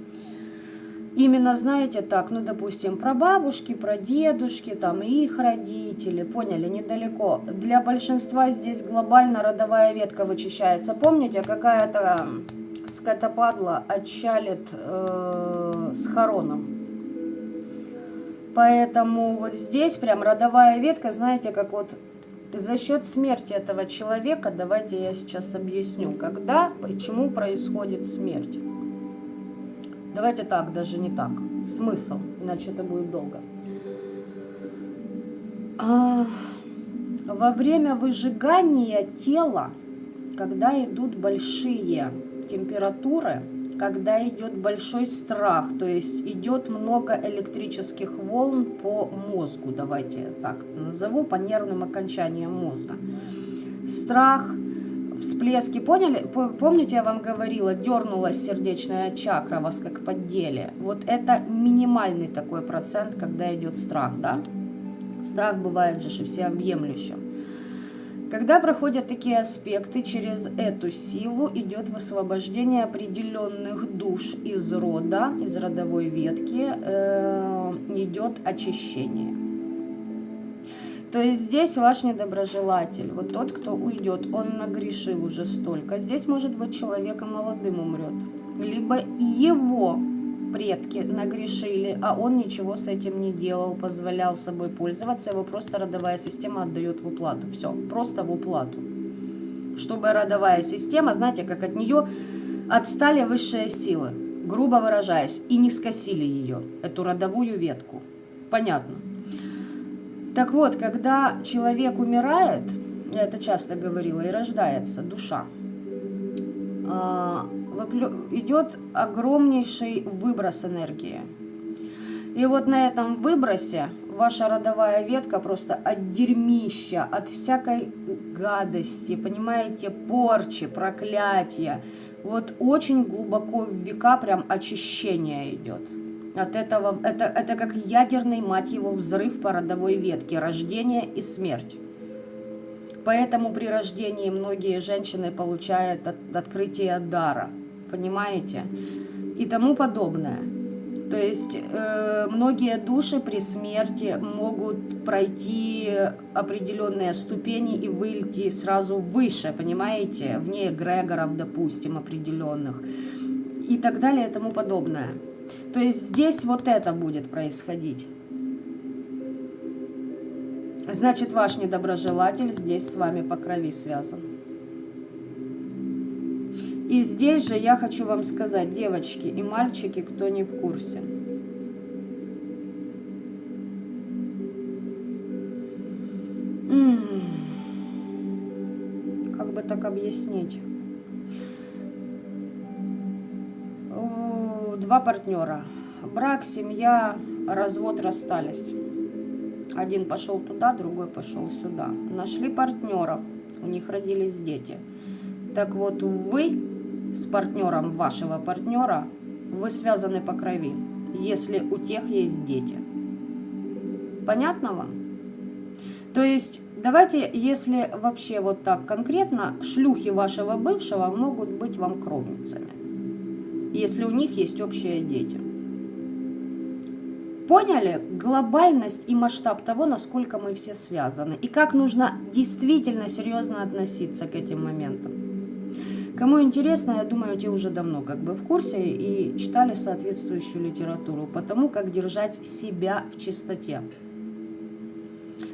именно, знаете, так, ну, допустим, про бабушки, про дедушки, там, их родители, поняли, недалеко. Для большинства здесь глобально родовая ветка вычищается. Помните, какая-то скотопадла отчалит с хороном. Поэтому вот здесь прям родовая ветка, знаете, как вот за счет смерти этого человека, давайте я сейчас объясню, когда, почему происходит смерть. Давайте так, даже не так. Смысл, иначе это будет долго. Во время выжигания тела, когда идут большие температуры, когда идет большой страх, то есть идет много электрических волн по мозгу, давайте так назову, по нервным окончаниям мозга. Страх, всплески, поняли? Помните, я вам говорила, дернулась сердечная чакра, вас как поддели. Вот это минимальный такой процент, когда идет страх, да? Страх бывает же всеобъемлющим. Когда проходят такие аспекты, через эту силу идет высвобождение определенных душ из рода, из родовой ветки, идет очищение. То есть здесь ваш недоброжелатель, вот тот, кто уйдет, он нагрешил уже столько. Здесь может быть человек и молодым умрет. Либо его предки нагрешили, а он ничего с этим не делал, позволял собой пользоваться, его просто родовая система отдает в уплату. Все, просто в уплату. Чтобы родовая система, знаете, как от нее отстали высшие силы, грубо выражаясь, и не скосили ее, эту родовую ветку. Понятно? Так вот, когда человек умирает, я это часто говорила, и рождается душа, идет огромнейший выброс энергии. И вот на этом выбросе ваша родовая ветка просто от дерьмища, от всякой гадости, понимаете, порчи, проклятия. Вот очень глубоко в века прям очищение идет. От этого, это как ядерный, мать его, взрыв по родовой ветке, рождение и смерть. Поэтому при рождении многие женщины получают открытие дара, понимаете, и тому подобное. То есть многие души при смерти могут пройти определенные ступени и выйти сразу выше, понимаете, вне эгрегоров, допустим, определенных, и так далее и тому подобное. То есть здесь вот это будет происходить. Значит, ваш недоброжелатель здесь с вами по крови связан. И здесь же я хочу вам сказать, девочки и мальчики, кто не в курсе. Как бы так объяснить? Два партнера. Брак, семья, развод, расстались. Один пошел туда, другой пошел сюда. Нашли партнеров, у них родились дети. Так вот, вы с партнером вашего партнера, вы связаны по крови, если у тех есть дети. Понятно вам? То есть, давайте, если вообще вот так конкретно, шлюхи вашего бывшего могут быть вам кровницами, если у них есть общие дети. Поняли глобальность и масштаб того, насколько мы все связаны, и как нужно действительно серьезно относиться к этим моментам. Кому интересно, я думаю, те уже давно как бы в курсе и читали соответствующую литературу по тому, как держать себя в чистоте.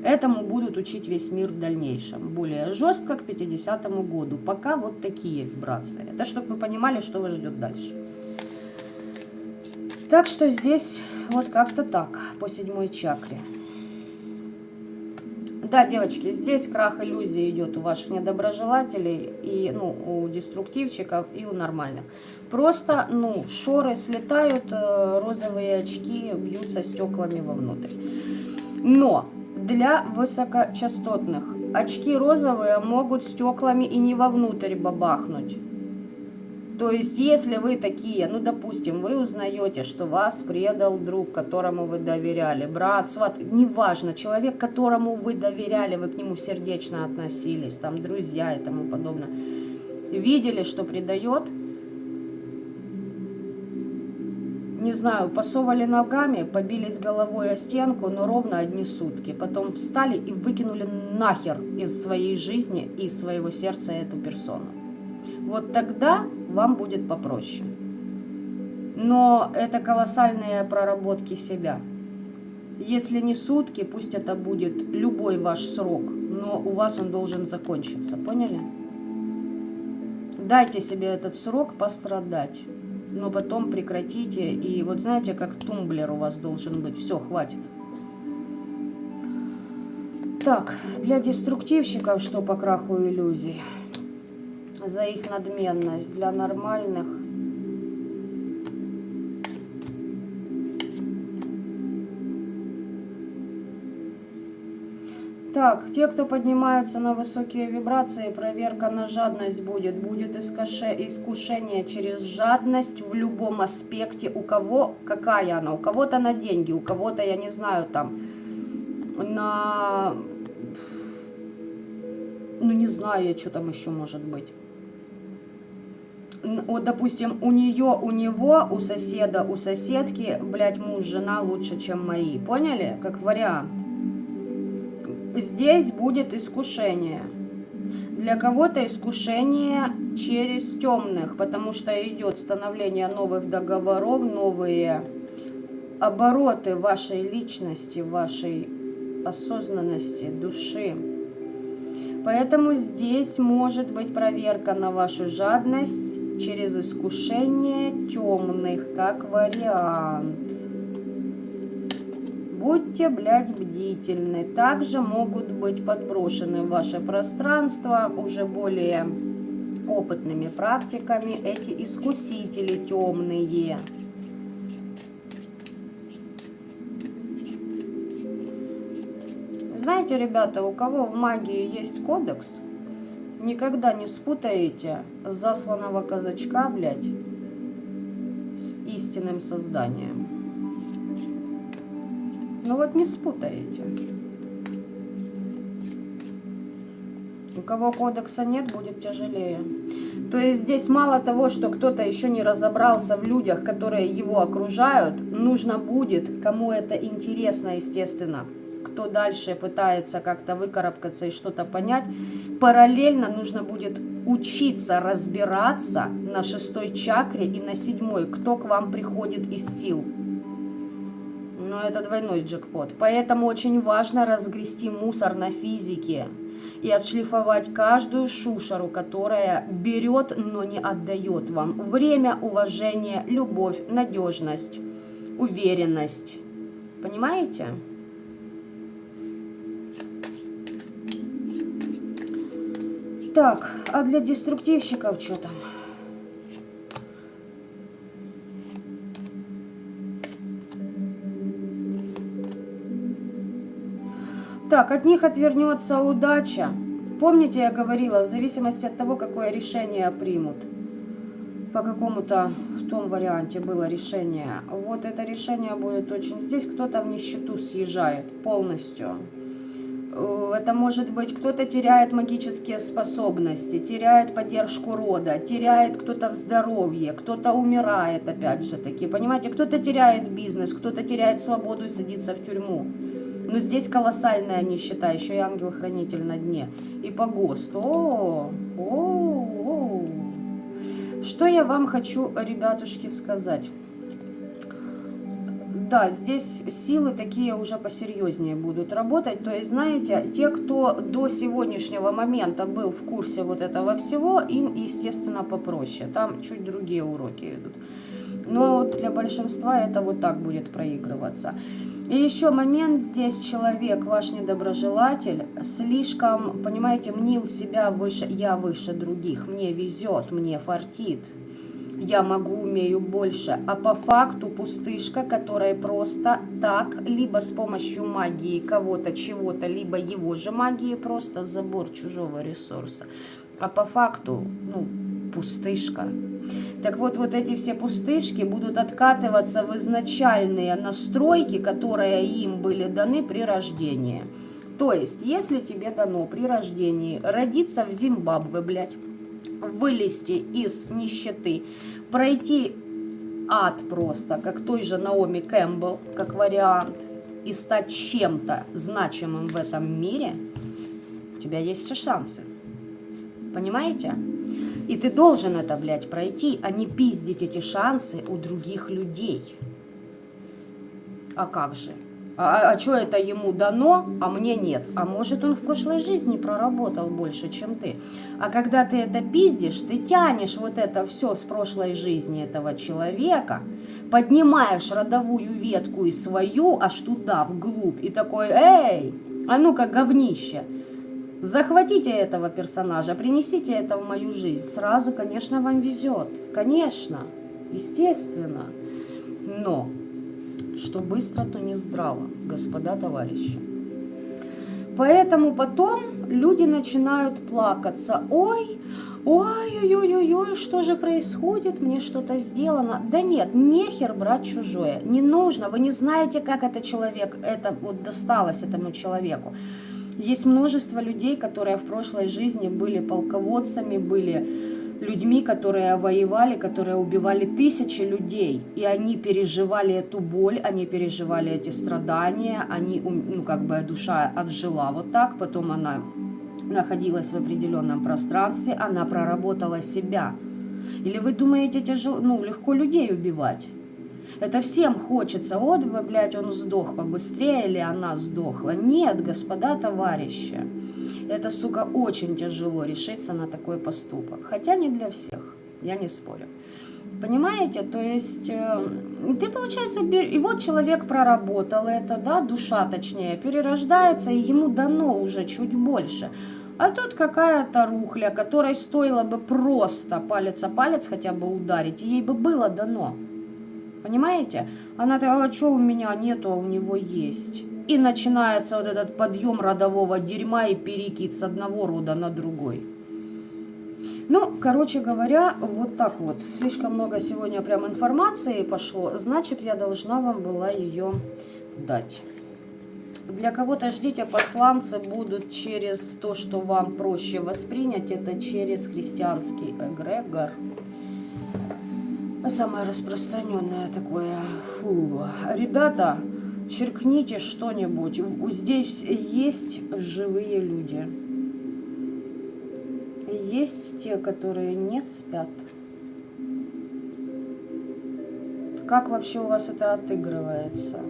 Этому будут учить весь мир в дальнейшем, более жестко к 50-му году. Пока вот такие вибрации. Это чтобы вы понимали, что вас ждет дальше. Так что здесь вот как-то так, по 7-й чакре. Да, девочки, здесь крах иллюзии идет у ваших недоброжелателей, и, у деструктивчиков, и у нормальных. Просто, шоры слетают, розовые очки бьются стеклами вовнутрь. Но для высокочастотных очки розовые могут стеклами и не вовнутрь бабахнуть. То есть, если вы такие, допустим, вы узнаете, что вас предал друг, которому вы доверяли, брат, сват, неважно, человек, которому вы доверяли, вы к нему сердечно относились, там, друзья и тому подобное, видели, что предает, не знаю, посовали ногами, побились головой о стенку, но ровно одни сутки, потом встали и выкинули нахер из своей жизни и из своего сердца эту персону. Вот тогда вам будет попроще. Но это колоссальные проработки себя. Если не сутки, пусть это будет любой ваш срок, но у вас он должен закончиться. Поняли? Дайте себе этот срок пострадать, но потом прекратите. И вот знаете, как тумблер у вас должен быть. Все, хватит. Так, для деструктивщиков что по краху иллюзий? За их надменность. Для нормальных так, те, кто поднимаются на высокие вибрации, проверка на жадность будет. Будет искушение через жадность в любом аспекте. У кого, какая она? У кого-то на деньги, у кого-то, я не знаю, там, на... не знаю я, что там еще может быть. Вот, допустим, у нее, у него, у соседа, у соседки, блядь, муж, жена лучше, чем мои. Поняли? Как вариант. здесь будет искушение. Для кого-то искушение через темных, потому что идет становление новых договоров, новые обороты вашей личности, вашей осознанности, души. Поэтому здесь может быть проверка на вашу жадность через искушение темных, как вариант. Будьте, блядь, бдительны. Также могут быть подброшены в ваше пространство уже более опытными практиками эти искусители темные. Знаете, ребята, у кого в магии есть кодекс, никогда не спутаете засланного казачка, блядь, с истинным созданием. Ну вот не спутаете. У кого кодекса нет, будет тяжелее. То есть здесь мало того, что кто-то еще не разобрался в людях, которые его окружают, нужно будет, кому это интересно, естественно, кто дальше пытается как-то выкарабкаться и что-то понять, параллельно нужно будет учиться разбираться на 6-й чакре и на 7-й, кто к вам приходит из сил. Но это двойной джекпот. Поэтому очень важно разгрести мусор на физике и отшлифовать каждую шушеру, которая берет, но не отдает вам время, уважение, любовь, надежность, уверенность. Понимаете? Так, а для деструктивщиков что там? Так, от них отвернется удача. Помните, я говорила, в зависимости от того, какое решение примут. По какому-то в том варианте было решение. Вот это решение будет очень... Здесь кто-то в нищету съезжает полностью. Это может быть, кто-то теряет магические способности, теряет поддержку рода, теряет кто-то в здоровье, кто-то умирает, опять же таки. Понимаете, кто-то теряет бизнес, кто-то теряет свободу и садится в тюрьму. Но здесь колоссальная нищета, еще и ангел-хранитель на дне. И по ГОСТу. Что я вам хочу, ребятушки, сказать? Да, здесь силы такие уже посерьезнее будут работать. То есть, знаете, те, кто до сегодняшнего момента был в курсе вот этого всего, им, естественно, попроще. Там чуть другие уроки идут. Но для большинства это вот так будет проигрываться. И еще момент, здесь человек, ваш недоброжелатель, слишком, понимаете, мнил себя выше, я выше других, мне везет, мне фартит, я могу, умею больше. А по факту пустышка, которая просто так, либо с помощью магии кого-то, чего-то, либо его же магии, просто забор чужого ресурса. А по факту, ну, пустышка. Так вот, вот эти все пустышки будут откатываться в изначальные настройки, которые им были даны при рождении. То есть, если тебе дано при рождении родиться в Зимбабве, блядь, вылезти из нищеты, пройти ад просто, как той же Наоми Кэмпбелл, как вариант, и стать чем-то значимым в этом мире, у тебя есть все шансы. Понимаете? И ты должен это, блядь, пройти, а не пиздить эти шансы у других людей. А как же? А что это ему дано, а мне нет? А может, он в прошлой жизни проработал больше, чем ты? А когда ты это пиздишь, ты тянешь вот это все с прошлой жизни этого человека, поднимаешь родовую ветку и свою аж туда, вглубь, и такой, эй, а ну-ка, говнище, захватите этого персонажа, принесите это в мою жизнь. Сразу, конечно, вам везет. Конечно, естественно. Но что быстро, то не здраво, господа товарищи. Поэтому потом люди начинают плакаться. Ой, ой, что же происходит? Мне что-то сделано. Да нет, нехер брать чужое. Не нужно. Вы не знаете, как это вот досталось этому человеку. Есть множество людей, которые в прошлой жизни были полководцами, были людьми, которые воевали, которые убивали тысячи людей. И они переживали эту боль, они переживали эти страдания, они, ну, как бы душа отжила вот так, потом она находилась в определенном пространстве, она проработала себя. Или вы думаете, тяжело, ну, легко людей убивать? Это всем хочется, вот бы, блядь, он сдох побыстрее, или она сдохла. Нет, господа товарищи, это, сука, очень тяжело решиться на такой поступок. Хотя не для всех, я не спорю. Понимаете, то есть ты, получается, и вот человек проработал это, да, душа точнее, перерождается, и ему дано уже чуть больше. А тут какая-то рухля, которой стоило бы просто палец о палец хотя бы ударить, и ей бы было дано. Понимаете? Она такая, а что у меня нету, а у него есть. И начинается вот этот подъем родового дерьма и перекид с одного рода на другой. Ну, короче говоря, вот так вот. Слишком много сегодня прям информации пошло. Значит, я должна вам была ее дать. Для кого-то ждите, посланцы будут через то, что вам проще воспринять. Это через христианский эгрегор. Самое распространенное такое. Фу. Ребята, черкните что-нибудь. Здесь есть живые люди. Есть те, которые не спят. Как вообще у вас это отыгрывается?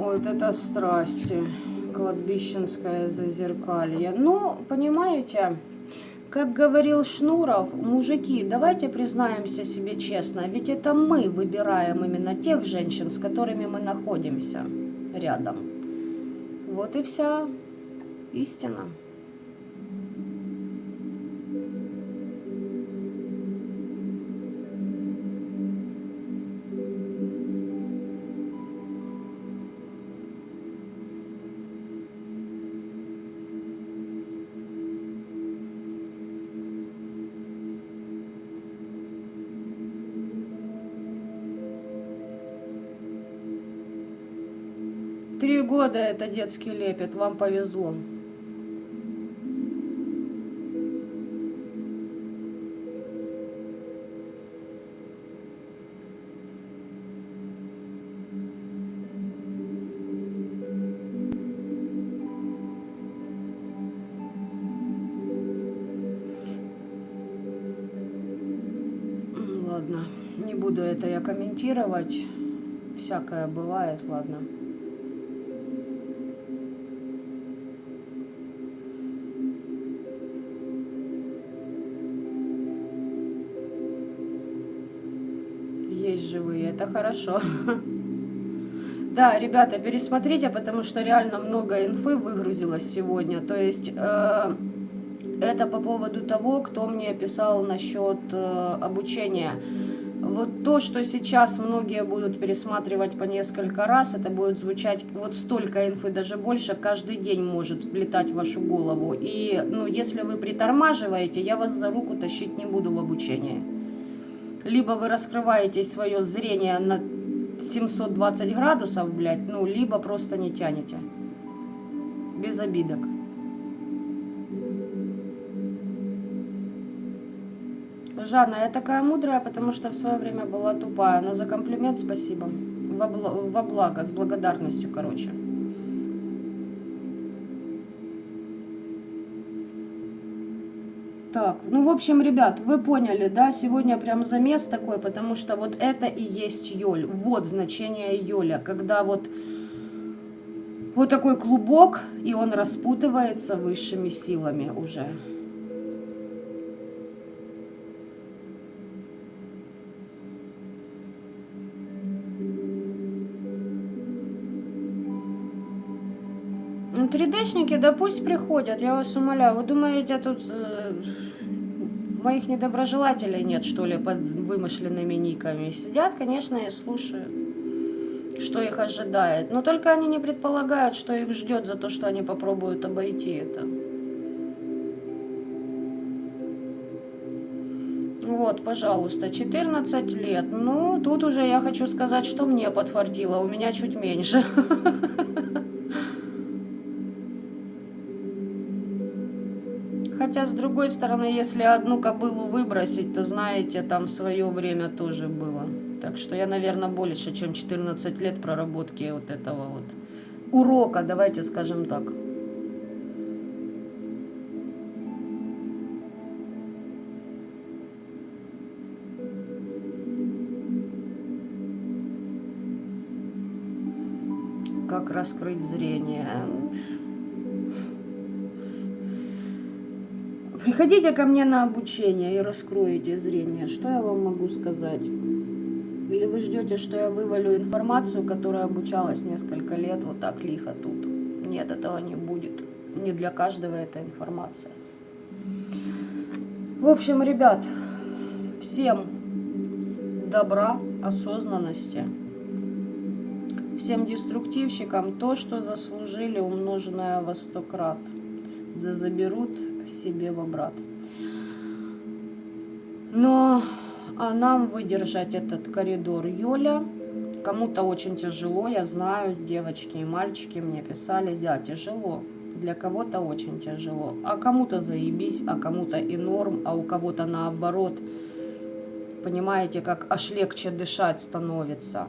Вот это страсти, кладбищенское зазеркалье. Ну, понимаете, как говорил Шнуров, мужики, давайте признаемся себе честно, ведь это мы выбираем именно тех женщин, с которыми мы находимся рядом. Вот и вся истина. Три года это детский лепет, вам повезло. Ладно, не буду это я комментировать. Всякое бывает, ладно. Есть живые, это хорошо. Да, ребята, пересмотрите, потому что реально много инфы выгрузилось сегодня. То есть это по поводу того, кто мне писал насчет обучения. Вот то, что сейчас многие будут пересматривать по несколько раз, это будет звучать вот столько инфы, даже больше, каждый день может влетать в вашу голову. И, ну, если вы притормаживаете, я вас за руку тащить не буду в обучение. Либо вы раскрываете свое зрение на 720 градусов, блядь, ну, либо просто не тянете. Без обидок. Жанна, я такая мудрая, потому что в свое время была тупая, но за комплимент спасибо. Во благо, с благодарностью, короче. Так, ну, в общем, ребят, вы поняли, да, сегодня прям замес такой, потому что вот это и есть Йоль. Вот значение Йоля, когда вот такой клубок, и он распутывается высшими силами уже. ГДшники, да пусть приходят, я вас умоляю. Вы думаете, тут моих недоброжелателей нет, что ли, под вымышленными никами? Сидят, конечно, и слушают, что их ожидает. Но только они не предполагают, что их ждет за то, что они попробуют обойти это. Вот, пожалуйста, 14 лет. Ну, тут уже я хочу сказать, что мне подфартило, у меня чуть меньше. Хотя, с другой стороны, если одну кобылу выбросить, то, знаете, там свое время тоже было. Так что я, наверное, больше, чем 14 лет проработки вот этого вот урока, давайте скажем так. Как раскрыть зрение? Приходите ко мне на обучение и раскроете зрение. Что я вам могу сказать? Или вы ждете, что я вывалю информацию, которая обучалась несколько лет вот так лихо тут? Нет, этого не будет. Не для каждого эта информация. В общем, ребят, всем добра, осознанности. Всем деструктивщикам то, что заслужили, умноженное во 100 крат. Да заберут себе в обрат. Но а нам выдержать этот коридор Юля. Кому-то очень тяжело, я знаю, девочки и мальчики мне писали, да, тяжело. Для кого-то очень тяжело. А кому-то заебись, а кому-то и норм, а у кого-то наоборот. Понимаете, как аж легче дышать становится.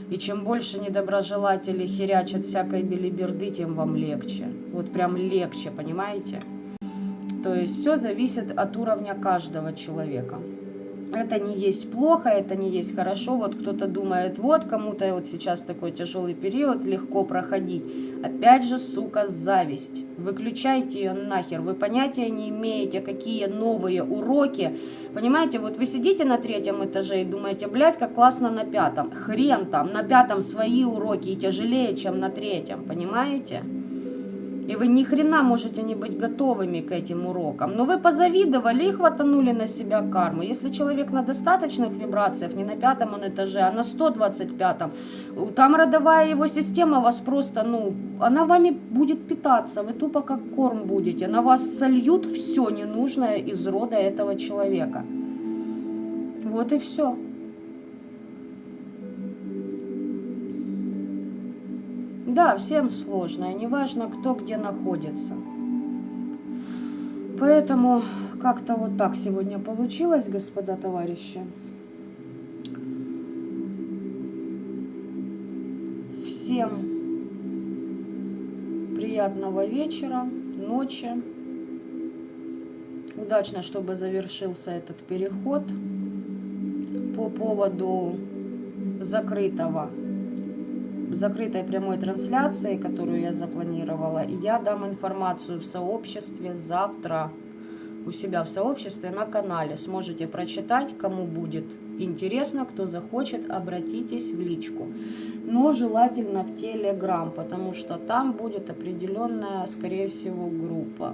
И чем больше недоброжелателей херячат всякой белиберды, тем вам легче. Вот прям легче, понимаете? То есть все зависит от уровня каждого человека. Это не есть плохо, это не есть хорошо. Вот кто-то думает, вот кому-то вот сейчас такой тяжелый период, легко проходить. Опять же, сука, зависть. Выключайте ее нахер. Вы понятия не имеете, какие новые уроки. Понимаете, вот вы сидите на 3-м этаже и думаете, блядь, как классно на 5-м. Хрен там, на 5-м свои уроки и тяжелее, чем на 3-м, понимаете? И вы ни хрена можете не быть готовыми к этим урокам. Но вы позавидовали и хватанули на себя карму. Если человек на достаточных вибрациях, не на 5-м он этаже, а на 125-м, там родовая его система вас просто, ну, она вами будет питаться. Вы тупо как корм будете. На вас сольют все ненужное из рода этого человека. Вот и все. Да, всем сложно, и неважно, кто где находится. Поэтому как-то вот так сегодня получилось, господа товарищи. Всем приятного вечера, ночи. Удачно, чтобы завершился этот переход по поводу закрытой прямой трансляции, которую я запланировала. И я дам информацию в сообществе завтра у себя в сообществе на канале. Сможете прочитать, кому будет интересно, кто захочет, обратитесь в личку. Но желательно в Телеграм, потому что там будет определенная, скорее всего, группа,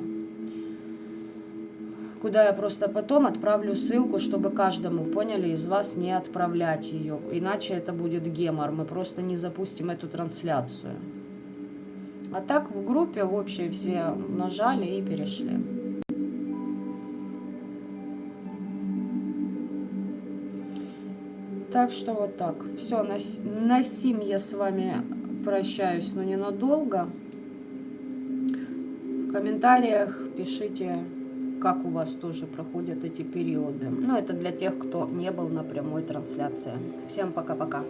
куда я просто потом отправлю ссылку, чтобы каждому, поняли, из вас не отправлять ее. Иначе это будет гемор, мы просто не запустим эту трансляцию. А так в группе в общей все нажали и перешли. Так что вот так. Все, на сим я с вами прощаюсь, но ненадолго. В комментариях пишите, как у вас тоже проходят эти периоды. Ну, это для тех, кто не был на прямой трансляции. Всем пока-пока.